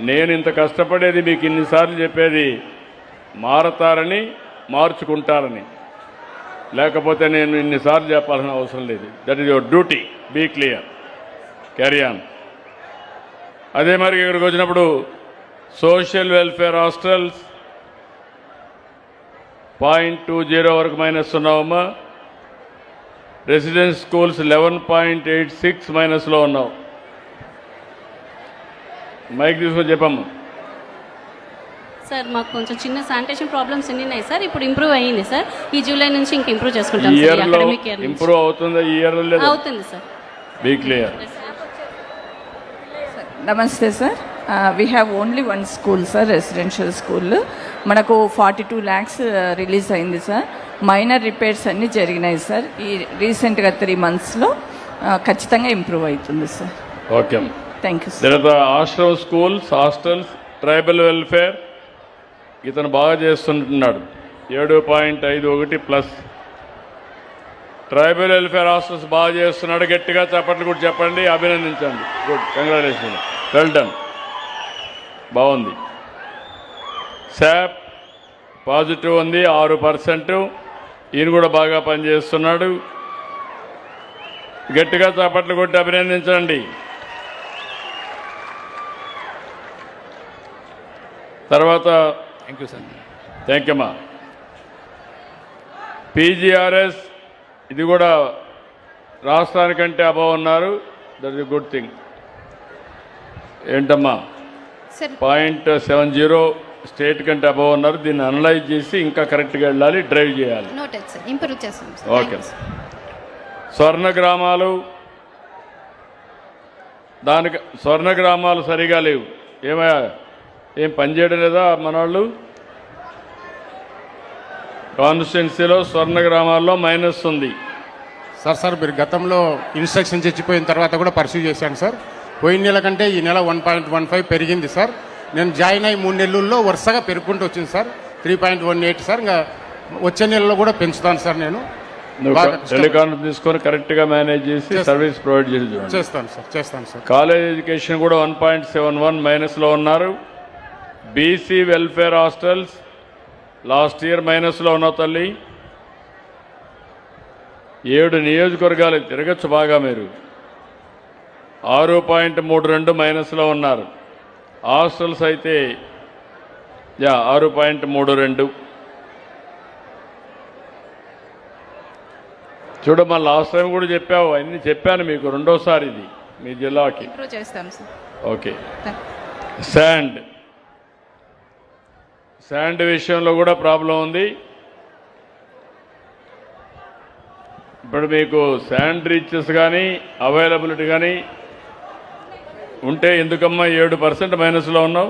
నేను ఇంత కష్టపడేది మీకు ఇన్నిసార్లు చెప్పేది మారతారని, మార్చుకుంటారని, లేకపోతే నేను ఇన్నిసార్లు చెప్పాల్సిన అవసరం లేదు. That is your duty. Be clear, carry on. అదే మరి ఇక్కడికి వచ్చినప్పుడు సోషల్ వెల్ఫేర్ హాస్టల్స్ 0.20 వరకు మైనస్ ఉన్నావమ్మా. రెసిడెన్స్ స్కూల్స్ 11.86 మైనస్లో ఉన్నావు. మైక్ తీసుకొని చెప్పమ్మా. సార్ మాకు కొంచెం చిన్న శానిటేషన్ ప్రాబ్లమ్స్ ఉన్నాయి సార్. ఇప్పుడు ఇంప్రూవ్ అయ్యింది సార్. ఈ జూలై నుంచి ఇంకా ఇంప్రూవ్ చేసుకుంటాం. ఇంప్రూవ్ అవుతుందా ఈ ఇయర్? అవుతుంది సార్. Be clear. నమస్తే sir. We have only one school sir, residential school. మనకు 42 lakhs రిలీజ్ అయింది సార్. మైనర్ రిపేర్స్ అన్నీ జరిగినాయి సార్. ఈ రీసెంట్గా 3 monthsలో ఖచ్చితంగా ఇంప్రూవ్ అవుతుంది sir. Okay, thank you sir. Ashram schools, hostels, tribal welfare ఇతను బాగా చేస్తుంటున్నాడు. 7.51 ప్లస్. ట్రైబల్ వెల్ఫేర్ హాస్టల్స్ బాగా చేస్తున్నాడు. గట్టిగా చప్పట్లు కూడా చెప్పండి, అభినందించండి. గుడ్, కంగ్రాచులేషన్, వెల్ డన్, బాగుంది. శాప్ పాజిటివ్ ఉంది 6%. ఈయన కూడా బాగా పనిచేస్తున్నాడు. గట్టిగా చప్పట్లు కొట్టి అభినందించండి. తర్వాత thank you sir. Thank you అమ్మా. పీజీఆర్ఎస్ ఇది కూడా రాష్ట్రానికంటే అబవ్ ఉన్నారు. That is good thing. ఏంటమ్మా 0.70 స్టేట్ కంటే అబవ్ ఉన్నారు. దీన్ని అనలైజ్ చేసి ఇంకా కరెక్ట్గా వెళ్ళాలి, డ్రైవ్ చేయాలి. ఇంప్రూవ్ చేస్తాం. ఓకే. స్వర్ణ గ్రామాలు, దానికి స్వర్ణ గ్రామాలు సరిగా లేవు. ఏమయ్యా, ఏం పనిచేయడం లేదా మన వాళ్ళు? కాన్స్టిట్యున్సీలో స్వర్ణ గ్రామాల్లో మైనస్ ఉంది. సార్ మీరు గతంలో ఇన్స్ట్రక్షన్స్ ఇచ్చిపోయిన తర్వాత కూడా పర్సీవ్ చేశాను సార్. పోయిన నెల కంటే ఈ నెల 1.15 పెరిగింది సార్. నేను జాయిన్ అయ్యి 3 నెలల్లో వరుసగా పెరుగుకుంటూ వచ్చింది సార్. 3.18 సార్. ఇంకా వచ్చే నెలలో కూడా పెంచుతాను సార్. నేను టెలికాన్ఫరెన్స్ తీసుకొని కరెక్ట్గా మేనేజ్ చేసి సర్వీస్ ప్రొవైడ్ చేసి చేస్తాను సార్. కాలేజ్ ఎడ్యుకేషన్ కూడా 1.71 మైనస్లో ఉన్నారు. BC welfare hostels last year మైనస్లో ఉన్నావు తల్లి. 7 నియోజకవర్గాలు తిరగచ్చు బాగా మీరు. 6.32 మైనస్లో ఉన్నారు. హాస్టల్స్ అయితే 6.32. చూడమ్మా, లాస్ట్ టైం కూడా చెప్పావు, అన్ని చెప్పాను మీకు. రెండోసారి ఇది మీ జిల్లాకి. ఓకే. శాండ్ విషయంలో కూడా ప్రాబ్లం ఉంది. ఇప్పుడు మీకు శాండ్ రీచెస్ కానీ అవైలబిలిటీ కానీ ఉంటే ఎందుకమ్మా 7% మైనస్లో ఉన్నావు?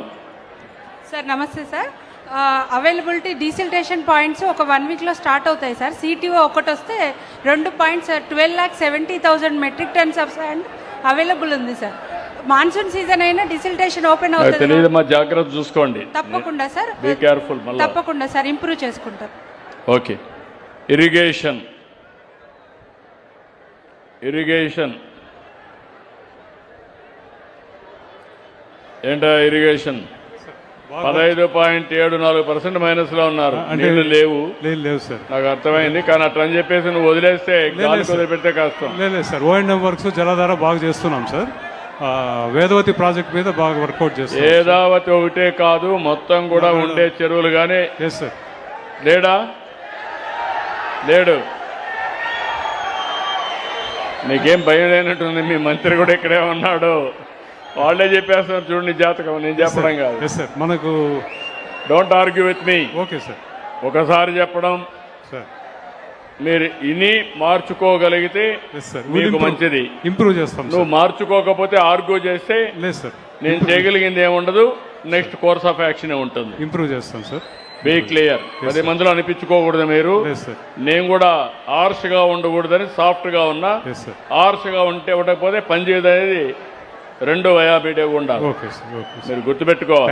సార్ నమస్తే సార్. అవైలబిలిటీ డీసిల్టేషన్ పాయింట్స్ ఒక 1 weekలో స్టార్ట్ అవుతాయి సార్. సిటీఓ ఒకటి వస్తే 2 points 12,70,000 metric tons of sand available ఉంది సార్. మాన్సూన్ సీజన్ అయినా డిసిల్టేషన్ ఓపెన్ అవుతుంది. తెలియదమ్మా, జాగ్రత్త చూసుకోండి. తప్పకుండా సార్, బీ కేర్ఫుల్. తప్పకుండా సార్, ఇంప్రూవ్ చేసుకుంటారు. ఓకే. ఇరిగేషన్ ఏంటా? ఇరిగేషన్ 15.74% మైనస్ లో ఉన్నారు. నీళ్లు లేవు లేవు సార్. నాకు అర్థమైంది, కానీ అట్లా అని చెప్పేసి నువ్వు వదిలేస్తే గాలికి వదిలిపెడితే కష్టం. లేదు సార్, ఓఎండ్ఎం వర్క్స్ జలధార బాగా చేస్తున్నాం సార్. వేదవతి ప్రాజెక్ట్ మీద బాగా వర్కౌట్ చేస్తాం. వేదావతి ఒకటే కాదు, మొత్తం కూడా ఉండే చెరువులు కానీ. సార్ లేడా? లేడు. నీకేం భయం లేనట్టుంది. మీ మంత్రి కూడా ఇక్కడే ఉన్నాడు. వాళ్ళే చెప్పేస్తున్నారు చూడండి జాతకం, నేను చెప్పడం కాదు. సార్ మనకు don't argue with me. Okay sir. ఒకసారి చెప్పడం సార్, మీరు ఇని మార్చుకోగలిగితే మీకు మంచిది, ఇంప్రూవ్ చేస్తాం. నువ్వు మార్చుకోకపోతే ఆర్గ్యూ చేస్తే లేదు సార్, నేను చేయగలిగింది ఏముండదు. నెక్స్ట్ కోర్స్ ఆఫ్ యాక్షన్ ఉంటుంది. ఇంప్రూవ్ చేస్తాం సార్. Be clear. 10 మందిలో అనిపించుకోకూడదు మీరు. నేను కూడా ఆర్ష్గా ఉండకూడదని సాఫ్ట్గా ఉన్నా. ఆర్ష్గా ఉండకపోతే పని చేయదు అనేది రెండో వయాబీడే ఉండాలి. మీరు గుర్తుపెట్టుకోవాలి.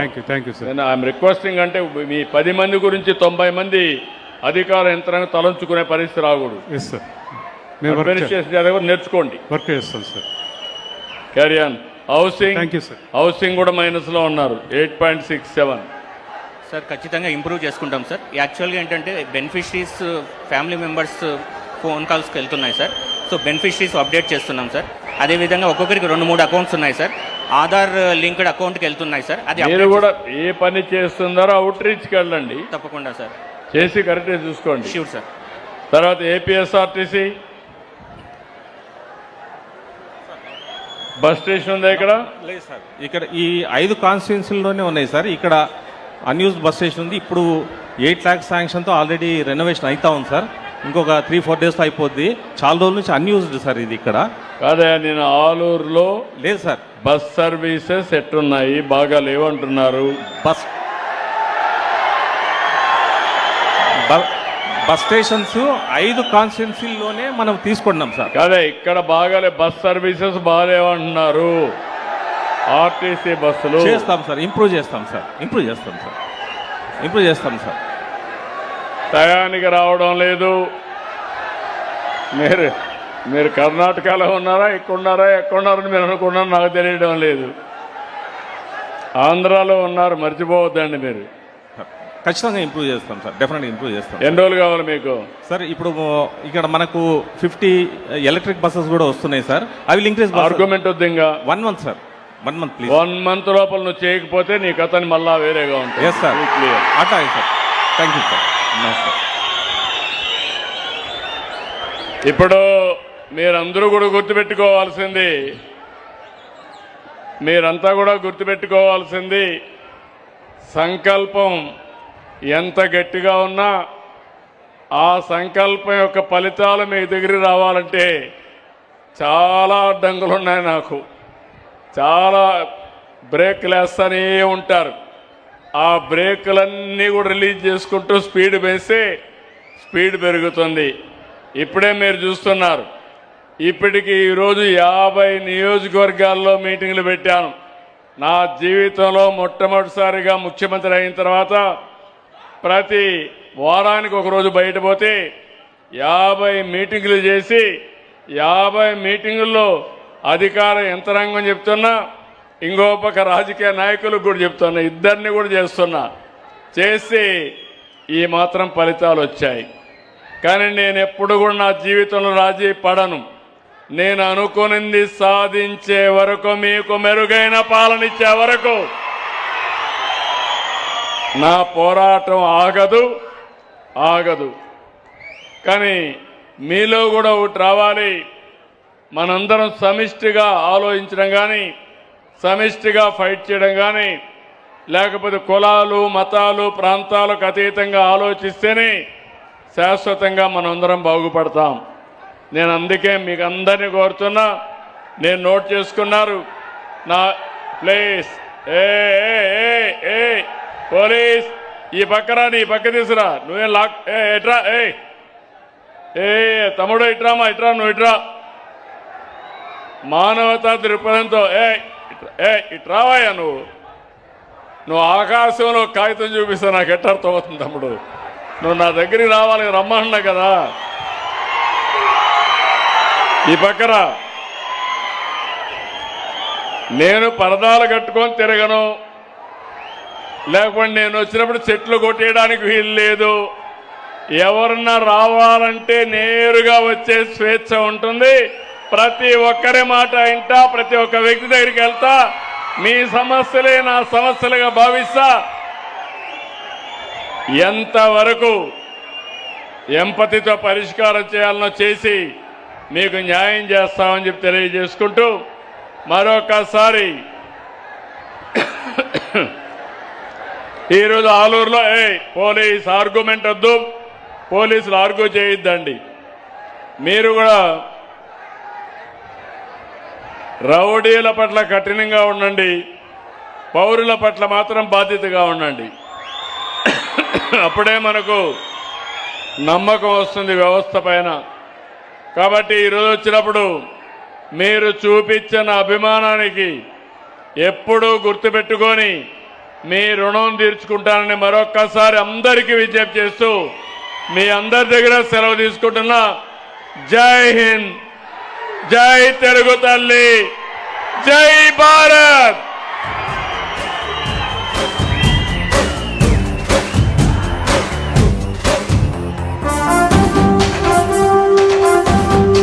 నేను ఐఎమ్ రిక్వెస్టింగ్ అంటే మీ 10 మంది గురించి 90 మంది అధికార యంత్రాన్ని తలంచుకునే పరిస్థితి రాకూడదు. నేర్చుకోండి. వర్క్ చేస్తాం సార్. Carry on. హౌసింగ్ కూడా మైనస్ లో ఉన్నారు 8.67. సార్ ఖచ్చితంగా ఇంప్రూవ్ చేసుకుంటాం సార్. యాక్చువల్గా ఏంటంటే బెనిఫిషరీస్ ఫ్యామిలీ మెంబర్స్ ఫోన్ కాల్స్కి వెళ్తున్నాయి సార్. సో బెనిఫిషరీస్ అప్డేట్ చేస్తున్నాం సార్. అదేవిధంగా ఒక్కొక్కరికి 2-3 అకౌంట్స్ ఉన్నాయి సార్. ఆధార్ లింక్డ్ అకౌంట్కి వెళ్తున్నాయి సార్. అది మీరు కూడా ఏ పని చేస్తున్నారో అవుట్ రీచ్కి వెళ్ళండి. తప్పకుండా సార్, చేసి కరెక్ట్గా చూసుకోండి. Sure sir. తర్వాత ఏపీఎస్ఆర్టీసీ బస్ స్టేషన్ ఉందా ఇక్కడ? లేదు సార్, ఇక్కడ ఈ 5 కాన్స్టిట్యున్సీల్లోనే ఉన్నాయి సార్. ఇక్కడ అన్యూజ్డ్ బస్ స్టేషన్ ఉంది. ఇప్పుడు 8 lakhs శాంక్షన్తో ఆల్రెడీ రెనోవేషన్ అవుతా ఉంది సార్. ఇంకొక 3-4 daysలో అయిపోద్ది. చాలా రోజుల నుంచి అన్యూజ్డ్ సార్ ఇది. ఇక్కడ కాదా, నేను ఆలూరులో లేదు సార్. Bus services ఎట్టున్నాయి? బాగా లేవంటున్నారు. బస్ స్టేషన్స్ 5 కాన్స్టిట్యున్సీల్లోనే మనం తీసుకున్నాం సార్. కాదా, ఇక్కడ బాగాలే, బస్ సర్వీసెస్ బాగాలేవంటున్నారు. ఆర్టీసీ బస్సులు చేస్తాం సార్, ఇంప్రూవ్ చేస్తాం సార్. ఇంప్రూవ్ చేస్తాం సార్. టయానికి రావడం లేదు. మీరు కర్ణాటకలో ఉన్నారా, ఎక్కడున్నారని మీరు అనుకున్నారో నాకు తెలియడం లేదు. ఆంధ్రాలో ఉన్నారు, మర్చిపోవద్దండి మీరు. ఖచ్చితంగా ఇంప్రూవ్ చేస్తాం సార్. డెఫినెట్గా ఇంప్రూవ్ చేస్తాం. ఎన్ని రోజులు కావాలి మీకు? సార్ ఇప్పుడు ఇక్కడ మనకు 50 ఎలక్ట్రిక్ బస్సెస్ కూడా వస్తున్నాయి సార్. అవి ఇంక్రీజ్. ఆర్గ్యుమెంట్ వద్దు ఇంకా. 1 month sir. 1 month please. 1 month లోపల నువ్వు చేయకపోతే నీ కథని మళ్ళా వేరేగా ఉంటుంది. Yes sir, clear. అట్లాగే సార్. Thank you sir. ఇప్పుడు మీరందరూ కూడా గుర్తుపెట్టుకోవాల్సింది సంకల్పం ఎంత గట్టిగా ఉన్నా ఆ సంకల్పం యొక్క ఫలితాలు మీ దగ్గరికి రావాలంటే చాలా అడ్డంకులు ఉన్నాయి. నాకు చాలా బ్రేక్లు వేస్తూనే ఉంటారు. ఆ బ్రేకులన్నీ కూడా రిలీజ్ చేసుకుంటూ స్పీడ్ వేస్తే స్పీడ్ పెరుగుతుంది. ఇప్పుడే మీరు చూస్తున్నారు. ఇప్పటికి ఈరోజు 50 నియోజకవర్గాల్లో మీటింగ్లు పెట్టాను. నా జీవితంలో మొట్టమొదటిసారిగా ముఖ్యమంత్రి అయిన తర్వాత ప్రతి వారానికి ఒకరోజు బయట పోతే 50 మీటింగులు చేసి 50 మీటింగుల్లో అధికార యంత్రాంగం చెప్తున్నా, ఇంకో పక్క రాజకీయ నాయకులకు కూడా చెప్తున్నా, ఇద్దరిని కూడా చేసి ఈ మాత్రం ఫలితాలు వచ్చాయి. కానీ నేను ఎప్పుడు కూడా నా జీవితంలో రాజీ పడను. నేను అనుకున్నది సాధించే వరకు, మీకు మెరుగైన పాలన ఇచ్చే వరకు నా పోరాటం ఆగదు. కానీ మీలో కూడా ఒకటి రావాలి. మనందరం సమిష్టిగా ఆలోచించడం కానీ, సమిష్టిగా ఫైట్ చేయడం కానీ, లేకపోతే కులాలు మతాలు ప్రాంతాలకు అతీతంగా ఆలోచిస్తేనే శాశ్వతంగా మనందరం బాగుపడతాం. నేను అందుకే మీకు అందరినీ కోరుతున్నా, నేను నోట్ చేసుకున్నారు నా ప్లీజ్. పోలీస్ ఈ పక్కరా, నీ పక్క తీసురా. నువ్వేం లాక్ ఎట్రా. తమ్ముడు ఇట్రామా, నువ్వు ఇట్రా. మానవతా దృక్పథంతో ఇట్రావయ్యా. నువ్వు ఆకాశంలో కాగితం చూపిస్తే నాకు ఎట్టర్థం అవుతుంది తమ్ముడు. నువ్వు నా దగ్గరికి రావాలి, రమ్మన్నా కదా. ఈ పక్కరా. నేను పరదాలు కట్టుకొని తిరగను. లేకపోతే నేను వచ్చినప్పుడు చెట్లు కొట్టేయడానికి వీలు లేదు. ఎవరన్నా రావాలంటే నేరుగా వచ్చే స్వేచ్ఛ ఉంటుంది. ప్రతి ఒక్కరి మాట వింటా, ప్రతి ఒక్క వ్యక్తి దగ్గరికి వెళ్తా, మీ సమస్యలే నా సమస్యలుగా భావిస్తా. ఎంతవరకు ఎంపతితో పరిష్కారం చేయాలనో చేసి మీకు న్యాయం చేస్తామని చెప్పి తెలియజేసుకుంటూ మరొకసారి ఈరోజు ఆలూరులో పోలీస్ ఆర్గ్యుమెంట్ వద్దు, పోలీసులు ఆర్గ్యూ చేయొద్దండి. మీరు కూడా రౌడీల పట్ల కఠినంగా ఉండండి, పౌరుల పట్ల మాత్రం బాధ్యతగా ఉండండి. అప్పుడే మనకు నమ్మకం వస్తుంది వ్యవస్థ పైన. కాబట్టి ఈరోజు వచ్చినప్పుడు మీరు చూపించిన అభిమానానికి ఎప్పుడూ గుర్తుపెట్టుకొని మీ రుణం తీర్చుకుంటానని మరొక్కసారి అందరికీ విజ్ఞప్తి చేస్తూ మీ అందరి దగ్గర సెలవు తీసుకుంటున్నా. జై హింద్, జై తెలుగు తల్లి, జై భారత్.